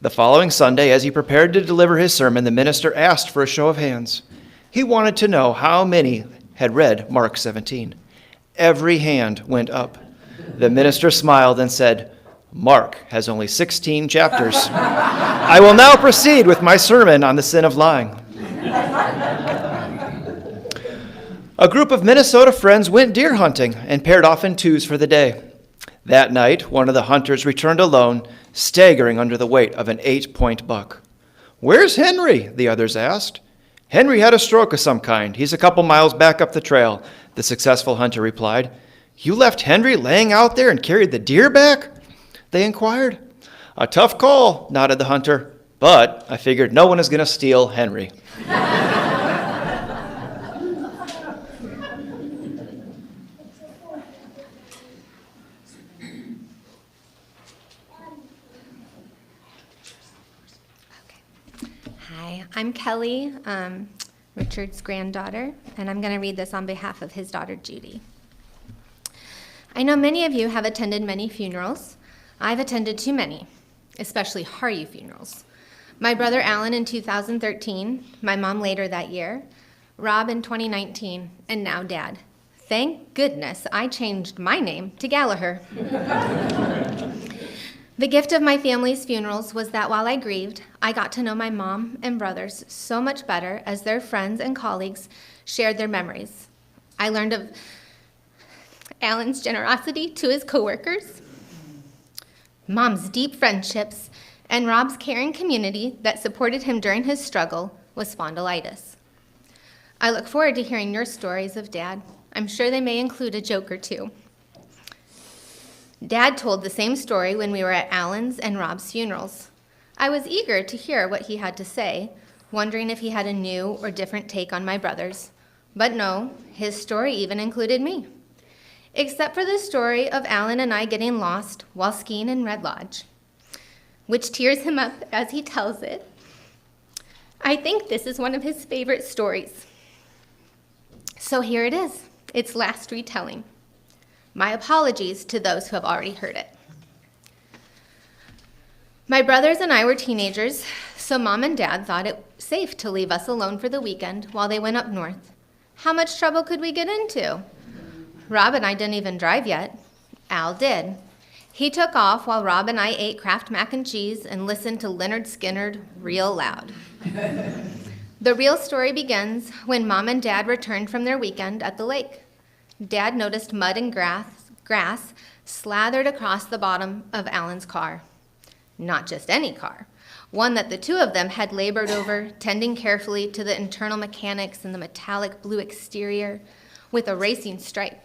Speaker 10: The following Sunday, as he prepared to deliver his sermon, the minister asked for a show of hands. He wanted to know how many had read Mark 17. Every hand went up. The minister smiled and said, Mark has only 16 chapters. I will now proceed with my sermon on the sin of lying. A group of Minnesota friends went deer hunting and paired off in twos for the day. That night, one of the hunters returned alone, staggering under the weight of an 8-point buck. Where's Henry? The others asked. Henry had a stroke of some kind. He's a couple miles back up the trail, the successful hunter replied. You left Henry laying out there and carried the deer back? They inquired. A tough call, nodded the hunter, but I figured no one is going to steal Henry.
Speaker 11: Hi, I'm Kelly, Richard's granddaughter, and I'm going to read this on behalf of his daughter, Judy. I know many of you have attended many funerals. I've attended too many, especially Harju funerals. My brother Alan in 2013, my mom later that year, Rob in 2019, and now Dad. Thank goodness I changed my name to Gallagher. The gift of my family's funerals was that while I grieved, I got to know my mom and brothers so much better as their friends and colleagues shared their memories. I learned of Alan's generosity to his coworkers, Mom's deep friendships, and Rob's caring community that supported him during his struggle with spondylitis. I look forward to hearing your stories of Dad. I'm sure they may include a joke or two. Dad told the same story when we were at Alan's and Rob's funerals. I was eager to hear what he had to say, wondering if he had a new or different take on my brothers. But no, his story even included me. Except for the story of Alan and I getting lost while skiing in Red Lodge, which tears him up as he tells it. I think this is one of his favorite stories. So here it is, its last retelling. My apologies to those who have already heard it. My brothers and I were teenagers, so Mom and Dad thought it safe to leave us alone for the weekend while they went up north. How much trouble could we get into? Rob and I didn't even drive yet. Al did. He took off while Rob and I ate Kraft mac and cheese and listened to Lynyrd Skynyrd real loud. The real story begins when Mom and Dad returned from their weekend at the lake. Dad noticed mud and grass slathered across the bottom of Alan's car. Not just any car, one that the two of them had labored over, tending carefully to the internal mechanics and the metallic blue exterior with a racing stripe.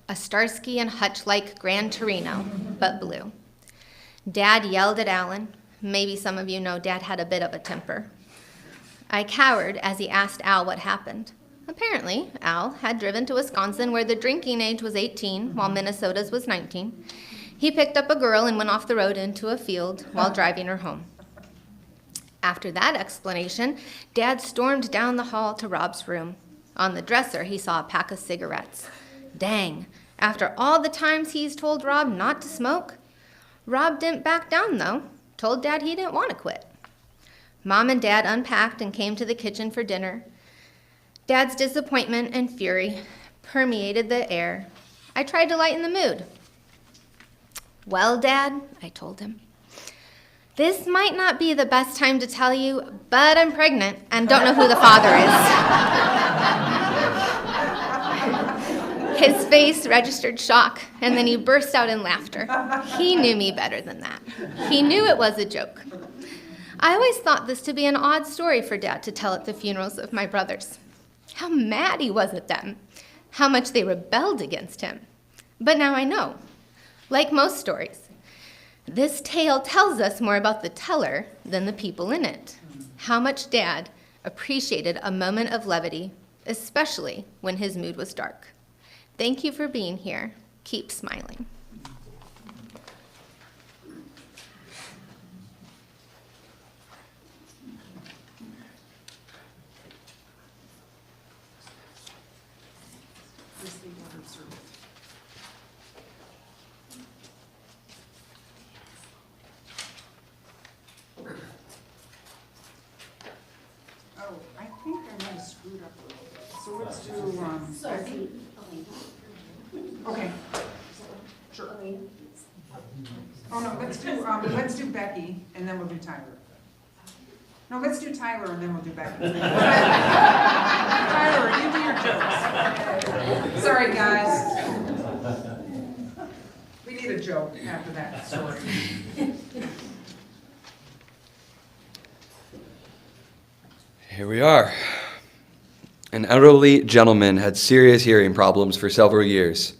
Speaker 11: A Starsky and Hutch-like Gran Torino, but blue. Dad yelled at Alan. Maybe some of you know Dad had a bit of a temper. I cowered as he asked Al what happened. Apparently, Al had driven to Wisconsin where the drinking age was 18 while Minnesota's was 19. He picked up a girl and went off the road into a field while driving her home. After that explanation, Dad stormed down the hall to Rob's room. On the dresser, he saw a pack of cigarettes. Dang, after all the times he's told Rob not to smoke? Rob didn't back down, though. Told Dad he didn't want to quit. Mom and Dad unpacked and came to the kitchen for dinner. Dad's disappointment and fury permeated the air. I tried to lighten the mood. Well, Dad, I told him, this might not be the best time to tell you, but I'm pregnant and don't know who the father is. His face registered shock, and then he burst out in laughter. He knew me better than that. He knew it was a joke. I always thought this to be an odd story for Dad to tell at the funerals of my brothers. How mad he was at them, how much they rebelled against him. But now I know. Like most stories, this tale tells us more about the teller than the people in it. How much Dad appreciated a moment of levity, especially when his mood was dark. Thank you for being here. Keep smiling.
Speaker 5: Okay. Sure. Oh, no, let's do Becky, and then we'll do Tyler. No, let's do Tyler, and then we'll do Becky. Tyler, you do your jokes. Sorry, guys. We need a joke after that story.
Speaker 12: Here we are. An elderly gentleman had serious hearing problems for several years.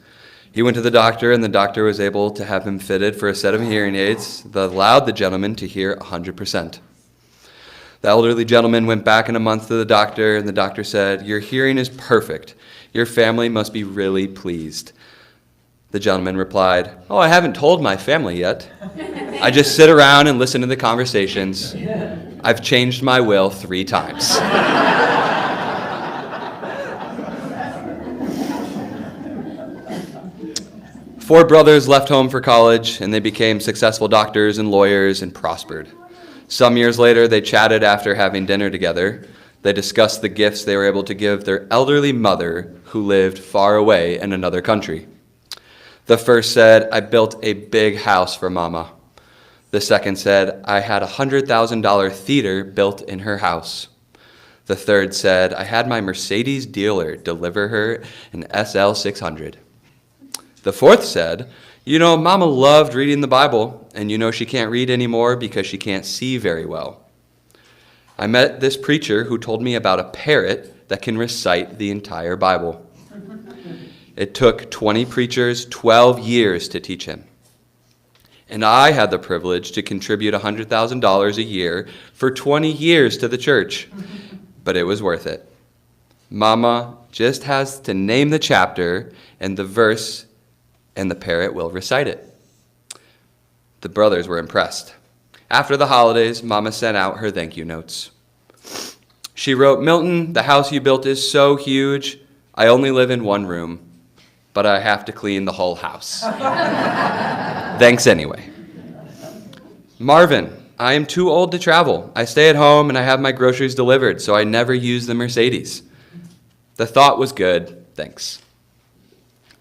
Speaker 12: He went to the doctor, and the doctor was able to have him fitted for a set of hearing aids that allowed the gentleman to hear 100%. The elderly gentleman went back in a month to the doctor, and the doctor said, "Your hearing is perfect. Your family must be really pleased." The gentleman replied, "Oh, I haven't told my family yet. I just sit around and listen to the conversations. I've changed my will 3 times." Four brothers left home for college, and they became successful doctors and lawyers and prospered. Some years later, they chatted after having dinner together. They discussed the gifts they were able to give their elderly mother who lived far away in another country. The first said, "I built a big house for Mama." The second said, "I had a $100,000 theater built in her house." The third said, "I had my Mercedes dealer deliver her an SL600. The fourth said, "You know, Mama loved reading the Bible, and you know she can't read anymore because she can't see very well. I met this preacher who told me about a parrot that can recite the entire Bible. It took 20 preachers 12 years to teach him. And I had the privilege to contribute $100,000 a year for 20 years to the church, but it was worth it. Mama just has to name the chapter and the verse, and the parrot will recite it." The brothers were impressed. After the holidays, Mama sent out her thank you notes. She wrote, "Milton, the house you built is so huge. I only live in one room, but I have to clean the whole house. Thanks anyway. Marvin, I am too old to travel. I stay at home and I have my groceries delivered, so I never use the Mercedes. The thought was good. Thanks.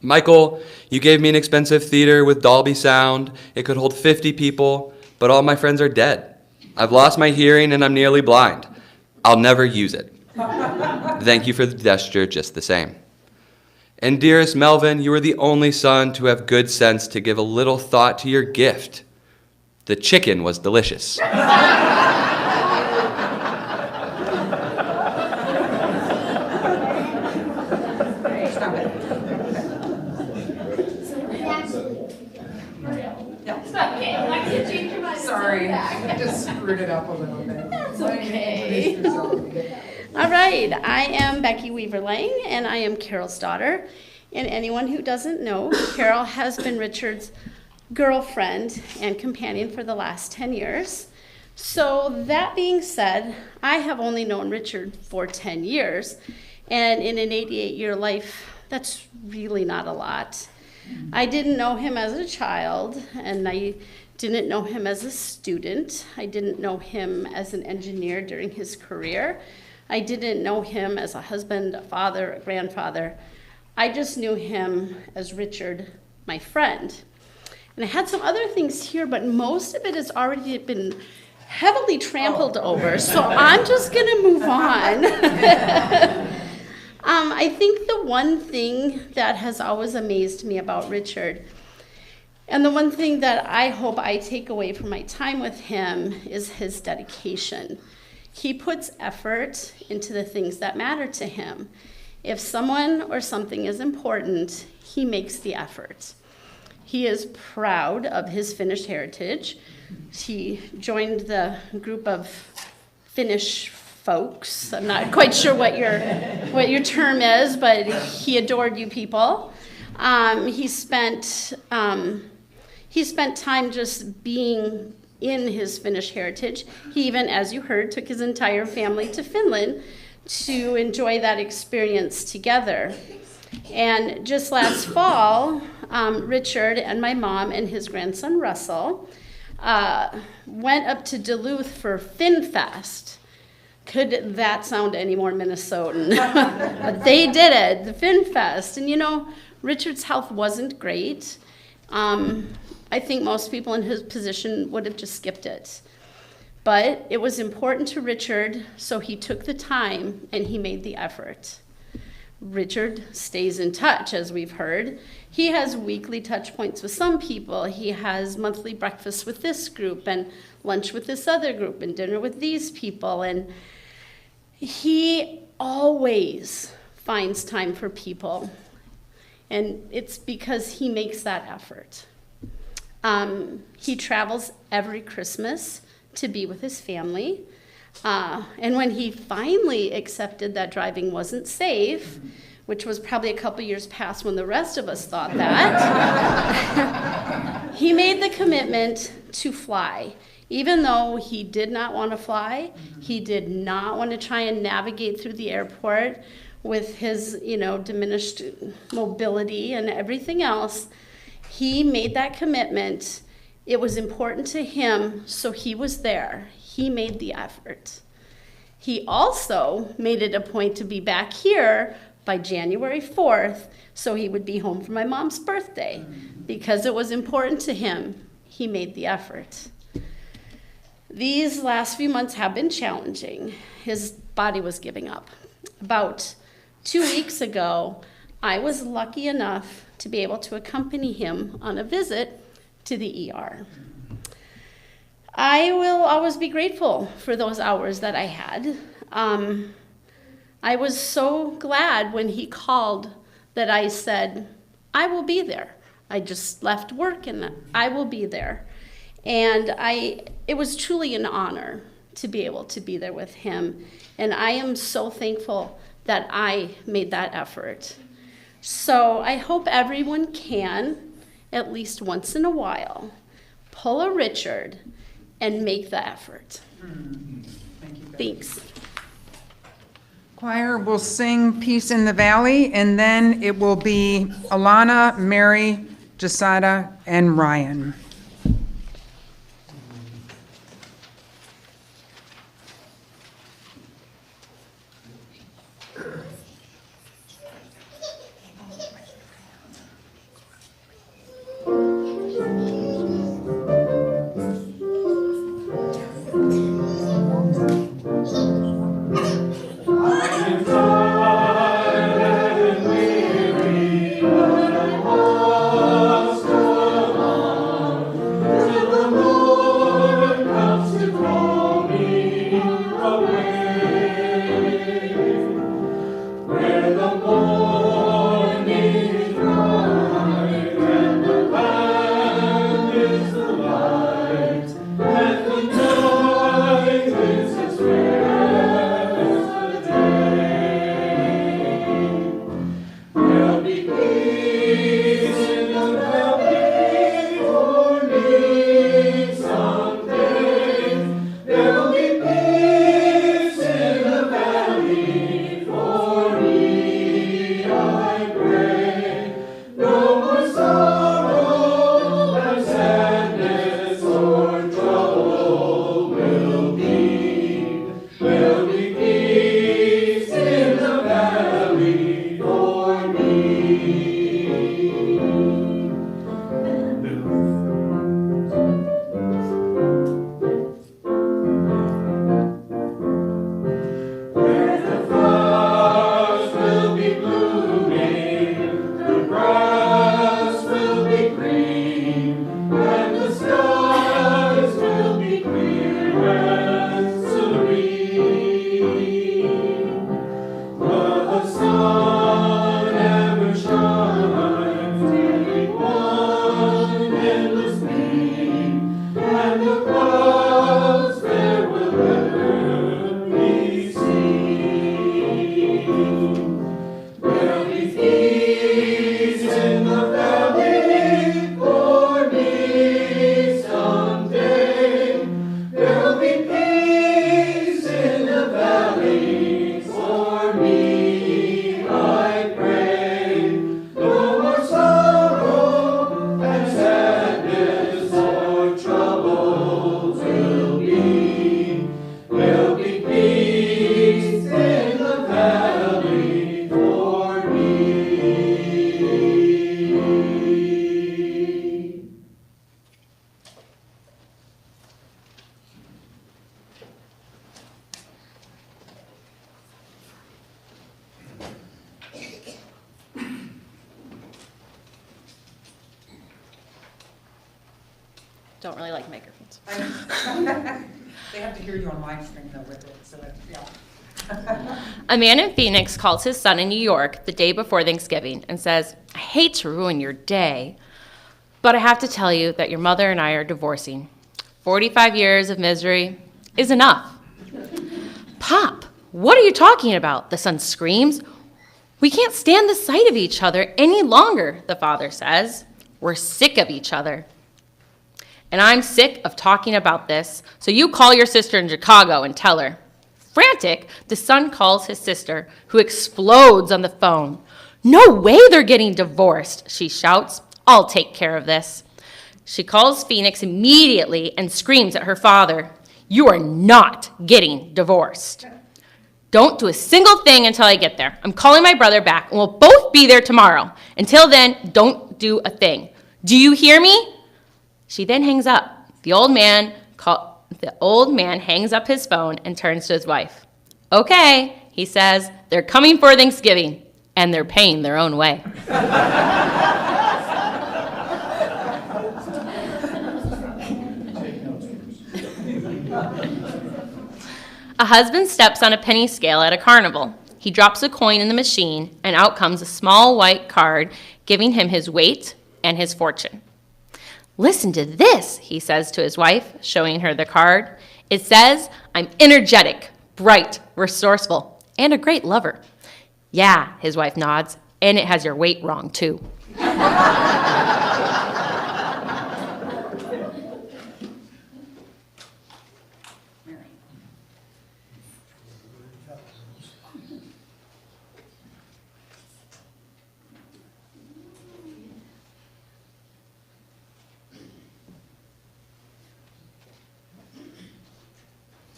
Speaker 12: Michael, you gave me an expensive theater with Dolby sound. It could hold 50 people, but all my friends are dead. I've lost my hearing and I'm nearly blind. I'll never use it. Thank you for the gesture just the same. And dearest Melvin, you were the only son to have good sense to give a little thought to your gift. The chicken was delicious."
Speaker 5: Sorry, I just screwed it up a little bit.
Speaker 13: That's okay. All right, I am Becky Weaver-Lang, and I am Carol's daughter. And anyone who doesn't know, Carol has been Richard's girlfriend and companion for the last 10 years. So that being said, I have only known Richard for 10 years, and in an 88-year life, that's really not a lot. I didn't know him as a child, and I didn't know him as a student. I didn't know him as an engineer during his career. I didn't know him as a husband, a father, a grandfather. I just knew him as Richard, my friend. And I had some other things here, but most of it has already been heavily trampled over, so I'm just gonna move on. I think the one thing that has always amazed me about Richard, and the one thing that I hope I take away from my time with him, is his dedication. He puts effort into the things that matter to him. If someone or something is important, he makes the effort. He is proud of his Finnish heritage. He joined the group of Finnish folks. I'm not quite sure what your term is, but he adored you people. He spent time just being in his Finnish heritage. He even, as you heard, took his entire family to Finland to enjoy that experience together. And just last fall, Richard and my mom and his grandson Russell went up to Duluth for FinFest. Could that sound any more Minnesotan? But they did it, the Fin Fest. And you know, Richard's health wasn't great. I think most people in his position would have just skipped it. But it was important to Richard, so he took the time and he made the effort. Richard stays in touch, as we've heard. He has weekly touch points with some people. He has monthly breakfast with this group and lunch with this other group and dinner with these people. And he always finds time for people. And it's because he makes that effort. He travels every Christmas to be with his family. And when he finally accepted that driving wasn't safe, which was probably a couple years past when the rest of us thought that, he made the commitment to fly. Even though he did not want to fly, he did not want to try and navigate through the airport with his, diminished mobility and everything else. He made that commitment. It was important to him, so he was there. He made the effort. He also made it a point to be back here by January 4th, so he would be home for my mom's birthday. Because it was important to him, he made the effort. These last few months have been challenging. His body was giving up. About 2 weeks ago, I was lucky enough to be able to accompany him on a visit to the ER. I will always be grateful for those hours that I had. I was so glad when he called that I said, I will be there. I just left work and I will be there. And it was truly an honor to be able to be there with him. And I am so thankful that I made that effort. So I hope everyone can, at least once in a while, pull a Richard and make the effort. Thanks.
Speaker 5: Choir will sing Peace in the Valley, and then it will be Alana, Mary, Jasada, and Ryan.
Speaker 2: Weary,
Speaker 14: don't really like microphones.
Speaker 5: They have to hear you on live stream though with it, so yeah.
Speaker 14: A man in Phoenix calls his son in New York the day before Thanksgiving and says, I hate to ruin your day, but I have to tell you that your mother and I are divorcing. 45 years of misery is enough. Pop, what are you talking about? The son screams. We can't stand the sight of each other any longer, the father says. We're sick of each other. And I'm sick of talking about this, so you call your sister in Chicago and tell her. Frantic, the son calls his sister, who explodes on the phone. No way they're getting divorced, she shouts. I'll take care of this. She calls Phoenix immediately and screams at her father. You are not getting divorced. Don't do a single thing until I get there. I'm calling my brother back, and we'll both be there tomorrow. Until then, don't do a thing. Do you hear me? She then hangs up. The old man hangs up his phone and turns to his wife. Okay, he says, they're coming for Thanksgiving, and they're paying their own way. A husband steps on a penny scale at a carnival. He drops a coin in the machine, and out comes a small white card giving him his weight and his fortune. Listen to this, he says to his wife, showing her the card. It says, I'm energetic, bright, resourceful, and a great lover. Yeah, his wife nods, and it has your weight wrong, too.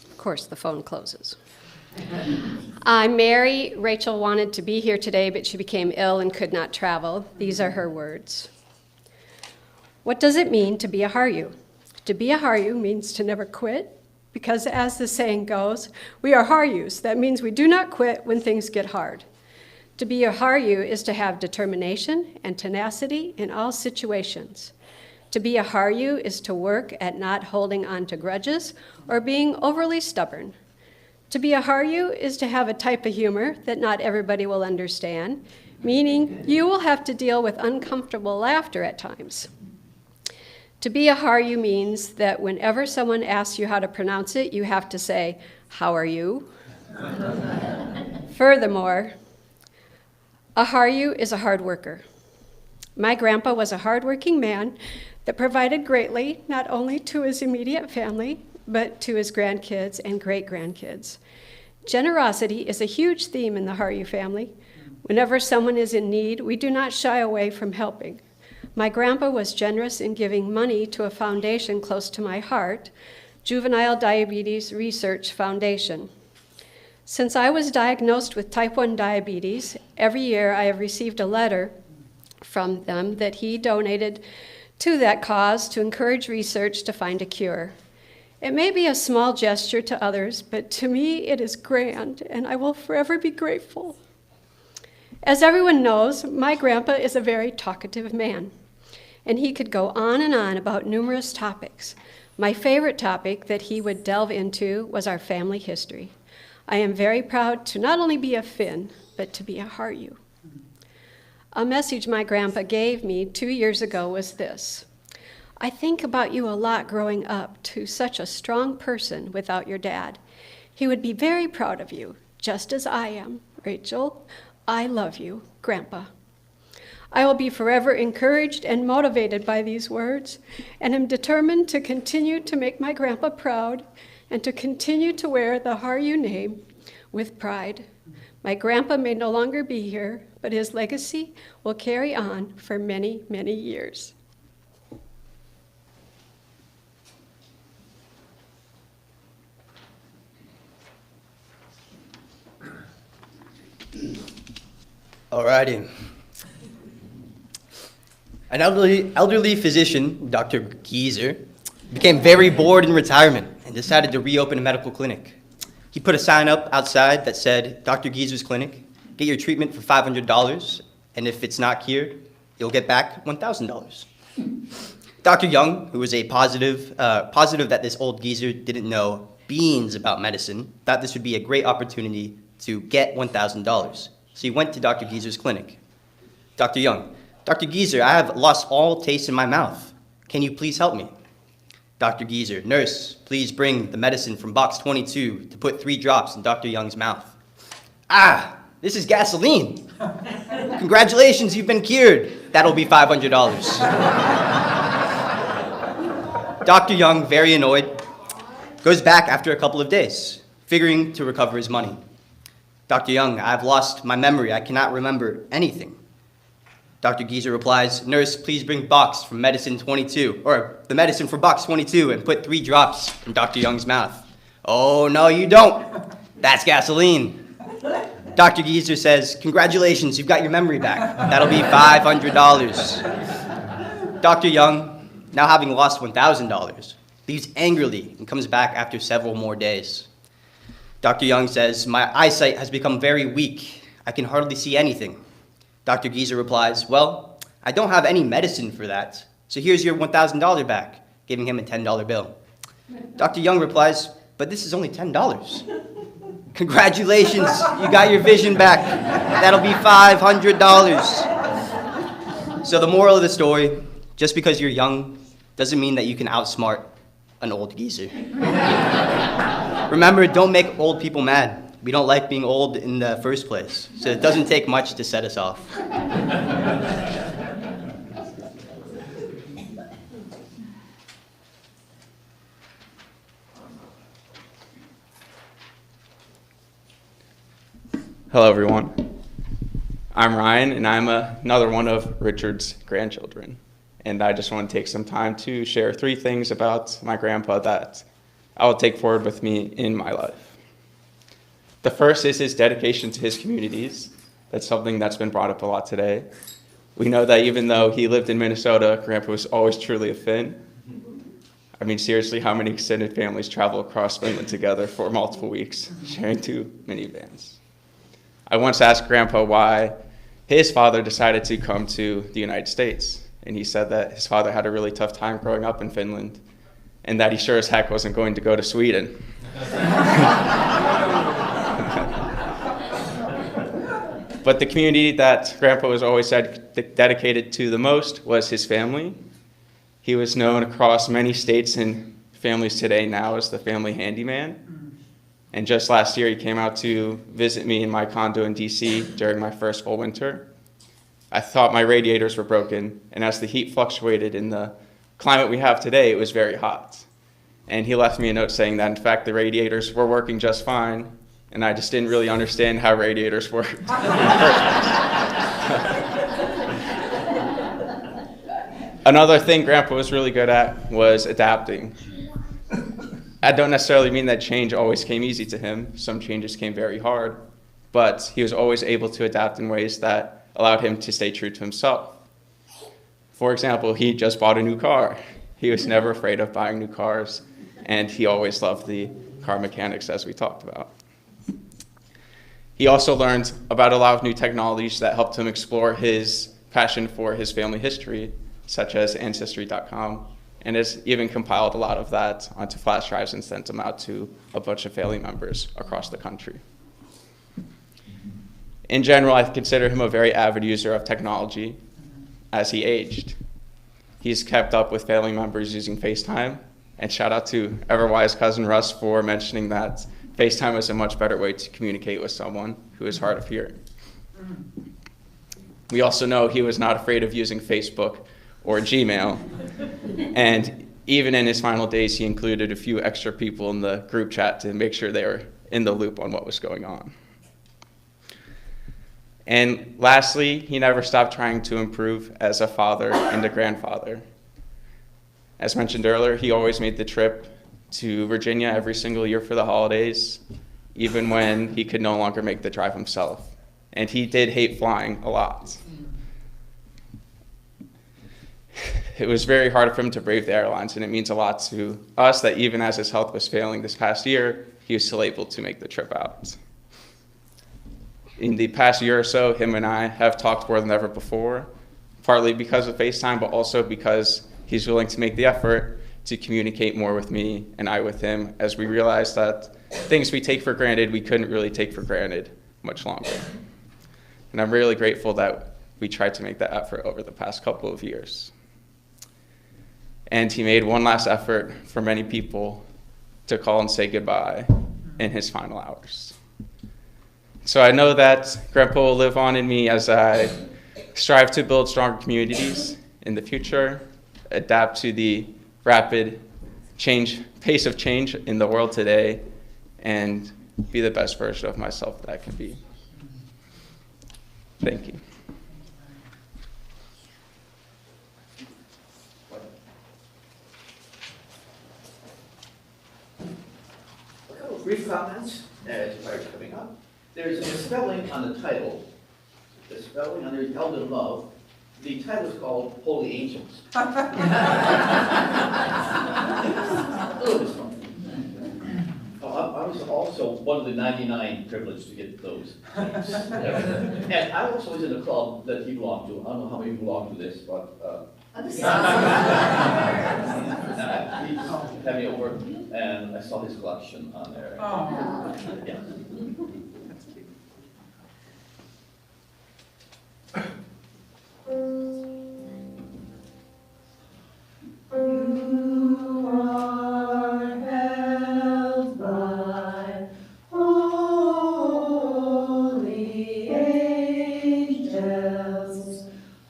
Speaker 15: Of course, the phone closes. I'm Mary. Rachel wanted to be here today, but she became ill and could not travel. These are her words. What does it mean to be a Harju? To be a Harju means to never quit, because as the saying goes, we are Harjus. That means we do not quit when things get hard. To be a Harju is to have determination and tenacity in all situations. To be a Harju is to work at not holding on to grudges or being overly stubborn. To be a Harju is to have a type of humor that not everybody will understand, meaning you will have to deal with uncomfortable laughter at times. To be a Harju means that whenever someone asks you how to pronounce it, you have to say, how are you? Furthermore, a Harju is a hard worker. My grandpa was a hardworking man that provided greatly not only to his immediate family, but to his grandkids and great-grandkids. Generosity is a huge theme in the Harju family. Whenever someone is in need, we do not shy away from helping. My grandpa was generous in giving money to a foundation close to my heart, Juvenile Diabetes Research Foundation. Since I was diagnosed with type 1 diabetes, every year I have received a letter from them that he donated to that cause to encourage research to find a cure. It may be a small gesture to others, but to me it is grand, and I will forever be grateful. As everyone knows, my grandpa is a very talkative man, and he could go on and on about numerous topics. My favorite topic that he would delve into was our family history. I am very proud to not only be a Finn, but to be a Harju. A message my grandpa gave me 2 years ago was this: I think about you a lot growing up to such a strong person without your dad. He would be very proud of you, just as I am. Rachel, I love you, Grandpa. I will be forever encouraged and motivated by these words, and am determined to continue to make my grandpa proud and to continue to wear the Harju name with pride. My grandpa may no longer be here, but his legacy will carry on for many, many years.
Speaker 8: Alrighty. An elderly physician, Dr. Geezer, became very bored in retirement and decided to reopen a medical clinic. He put a sign up outside that said, Dr. Geezer's Clinic, get your treatment for $500, and if it's not cured, you'll get back $1,000. Dr. Young, who was a positive that this old geezer didn't know beans about medicine, thought this would be a great opportunity to get $1,000. So he went to Dr. Geezer's clinic. Dr. Young, Dr. Geezer, I have lost all taste in my mouth. Can you please help me? Dr. Geezer, nurse, please bring the medicine from box 22 to put 3 drops in Dr. Young's mouth. Ah, this is gasoline. Congratulations, you've been cured. That'll be $500. Dr. Young, very annoyed, goes back after a couple of days, figuring to recover his money. Dr. Young, I've lost my memory. I cannot remember anything. Dr. Geezer replies, nurse, please bring box from medicine 22, or the medicine for box 22 and put 3 drops in Dr. Young's mouth. Oh, no, you don't. That's gasoline. Dr. Geezer says, congratulations, you've got your memory back. That'll be $500. Dr. Young, now having lost $1,000, leaves angrily and comes back after several more days. Dr. Young says, my eyesight has become very weak. I can hardly see anything. Dr. Geezer replies, well, I don't have any medicine for that, so here's your $1,000 back, giving him a $10 bill. Dr. Young replies, but this is only $10. Congratulations, you got your vision back. That'll be $500. So the moral of the story, just because you're young doesn't mean that you can outsmart an old geezer. Remember, don't make old people mad. We don't like being old in the first place, so it doesn't take much to set us off.
Speaker 16: Hello, everyone. I'm Ryan, and I'm another one of Richard's grandchildren. And I just want to take some time to share 3 things about my grandpa that I will take forward with me in my life. The first is his dedication to his communities. That's something that's been brought up a lot today. We know that even though he lived in Minnesota, Grandpa was always truly a Finn. I mean, seriously, how many extended families travel across Finland together for multiple weeks, sharing 2 minivans? I once asked Grandpa why his father decided to come to the United States, and he said that his father had a really tough time growing up in Finland, and that he sure as heck wasn't going to go to Sweden. But the community that Grandpa was always dedicated to the most was his family. He was known across many states and families today now as the family handyman. And just last year, he came out to visit me in my condo in DC during my first full winter. I thought my radiators were broken, and as the heat fluctuated in the climate we have today, it was very hot. And he left me a note saying that, in fact, the radiators were working just fine, and I just didn't really understand how radiators worked. Another thing Grandpa was really good at was adapting. I don't necessarily mean that change always came easy to him. Some changes came very hard, but he was always able to adapt in ways that allowed him to stay true to himself. For example, he just bought a new car. He was never afraid of buying new cars, and he always loved the car mechanics, as we talked about. He also learned about a lot of new technologies that helped him explore his passion for his family history, such as Ancestry.com, and has even compiled a lot of that onto flash drives and sent them out to a bunch of family members across the country. In general, I consider him a very avid user of technology as he aged. He's kept up with family members using FaceTime, and shout out to ever-wise cousin Russ for mentioning that FaceTime is a much better way to communicate with someone who is hard of hearing. We also know he was not afraid of using Facebook or Gmail, and even in his final days, he included a few extra people in the group chat to make sure they were in the loop on what was going on. And lastly, he never stopped trying to improve as a father and a grandfather. As mentioned earlier, he always made the trip to Virginia every single year for the holidays, even when he could no longer make the drive himself. And he did hate flying a lot. It was very hard for him to brave the airlines, and it means a lot to us that even as his health was failing this past year, he was still able to make the trip out. In the past year or so, him and I have talked more than ever before, partly because of FaceTime, but also because he's willing to make the effort to communicate more with me and I with him, as we realized that things we take for granted, we couldn't really take for granted much longer. And I'm really grateful that we tried to make that effort over the past couple of years. And he made one last effort for many people to call and say goodbye in his final hours. So I know that Grandpa will live on in me as I strive to build stronger communities in the future, adapt to the rapid pace of change in the world today, and be the best version of myself that I can be. Thank you.
Speaker 17: A couple of brief comments as far as coming up. There's a misspelling on the title. The spelling under Held in Love. The title is called Holy Angels. A little misspelling. I was also one of the 99 privileged to get those names. And I also was in a club that he belonged to. I don't know how many belong to this, but he had me over, and I saw his collection on there.
Speaker 5: Oh.
Speaker 17: Yeah.
Speaker 18: You are held by holy angels,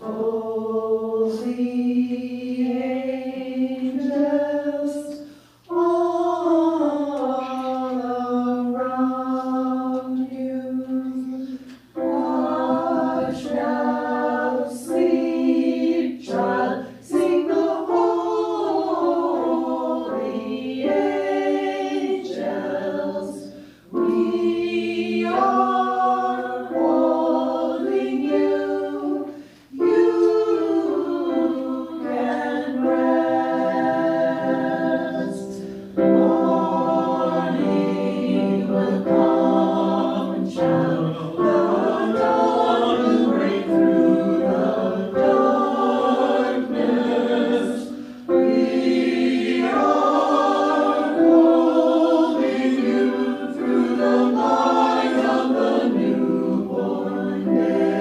Speaker 18: holy angels, all around you. Hush now, sleep, child, sing the holy angels. We are holding you. You can rest. Morning will come, child. The dawn will break through the darkness. We are holding you through the light of the newborn day.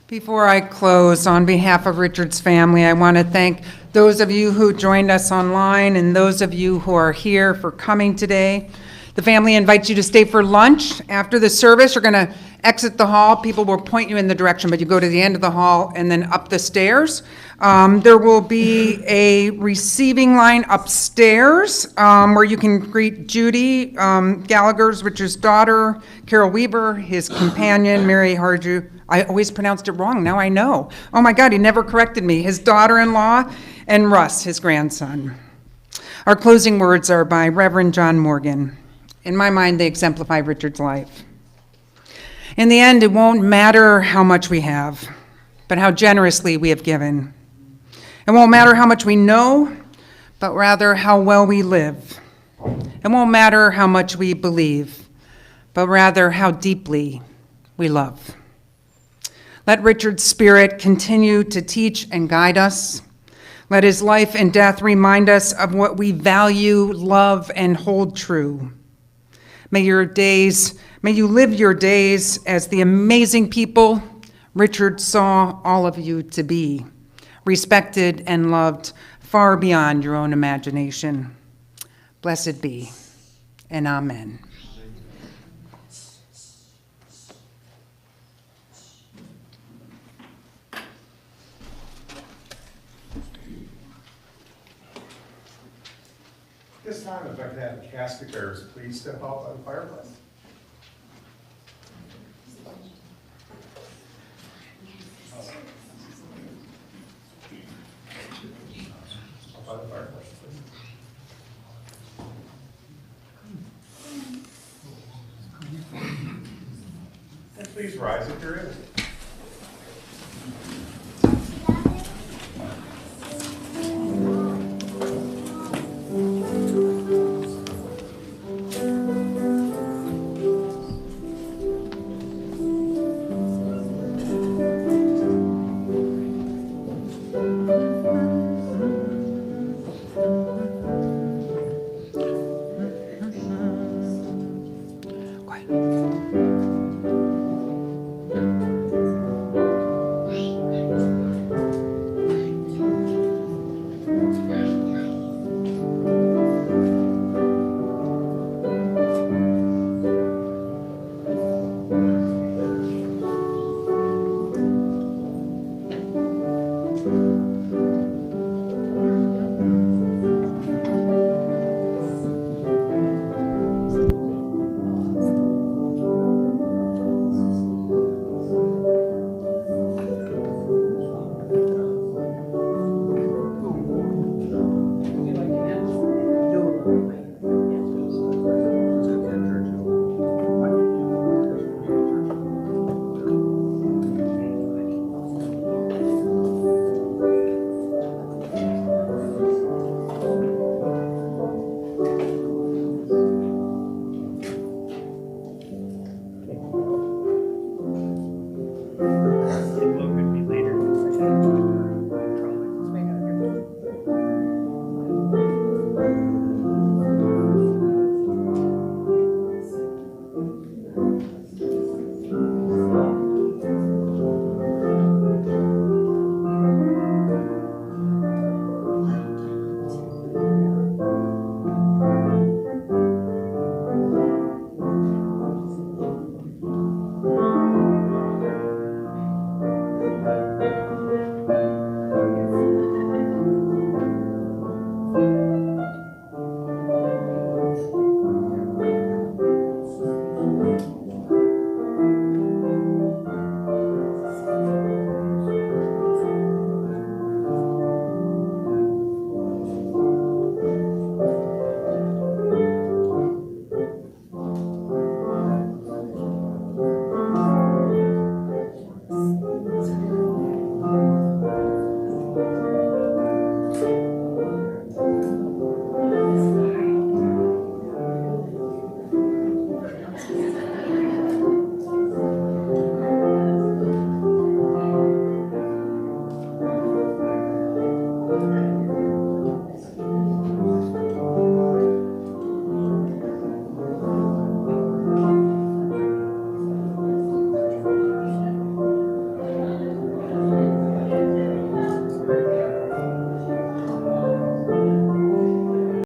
Speaker 5: Before I close, on behalf of Richard's family, I want to thank those of you who joined us online and those of you who are here for coming today. The family invites you to stay for lunch. After the service, you're going to exit the hall. People will point you in the direction, but you go to the end of the hall and then up the stairs. There will be a receiving line upstairs where you can greet Judy Gallagher's, Richard's daughter, Carol Weber, his companion, Mary Harju. I always pronounced it wrong, now I know. Oh my God, he never corrected me. His daughter-in-law, and Russ, his grandson. Our closing words are by Reverend John Morgan. In my mind, they exemplify Richard's life. In the end, it won't matter how much we have, but how generously we have given. It won't matter how much we know, but rather how well we live. It won't matter how much we believe, but rather how deeply we love. Let Richard's spirit continue to teach and guide us. Let his life and death remind us of what we value, love, and hold true. May you live your days as the amazing people Richard saw all of you to be, respected and loved far beyond your own imagination. Blessed be, and amen.
Speaker 19: This time, if I could have the casket bearers please step out by the fireplace. By the fireplace, please. And please rise if you're able.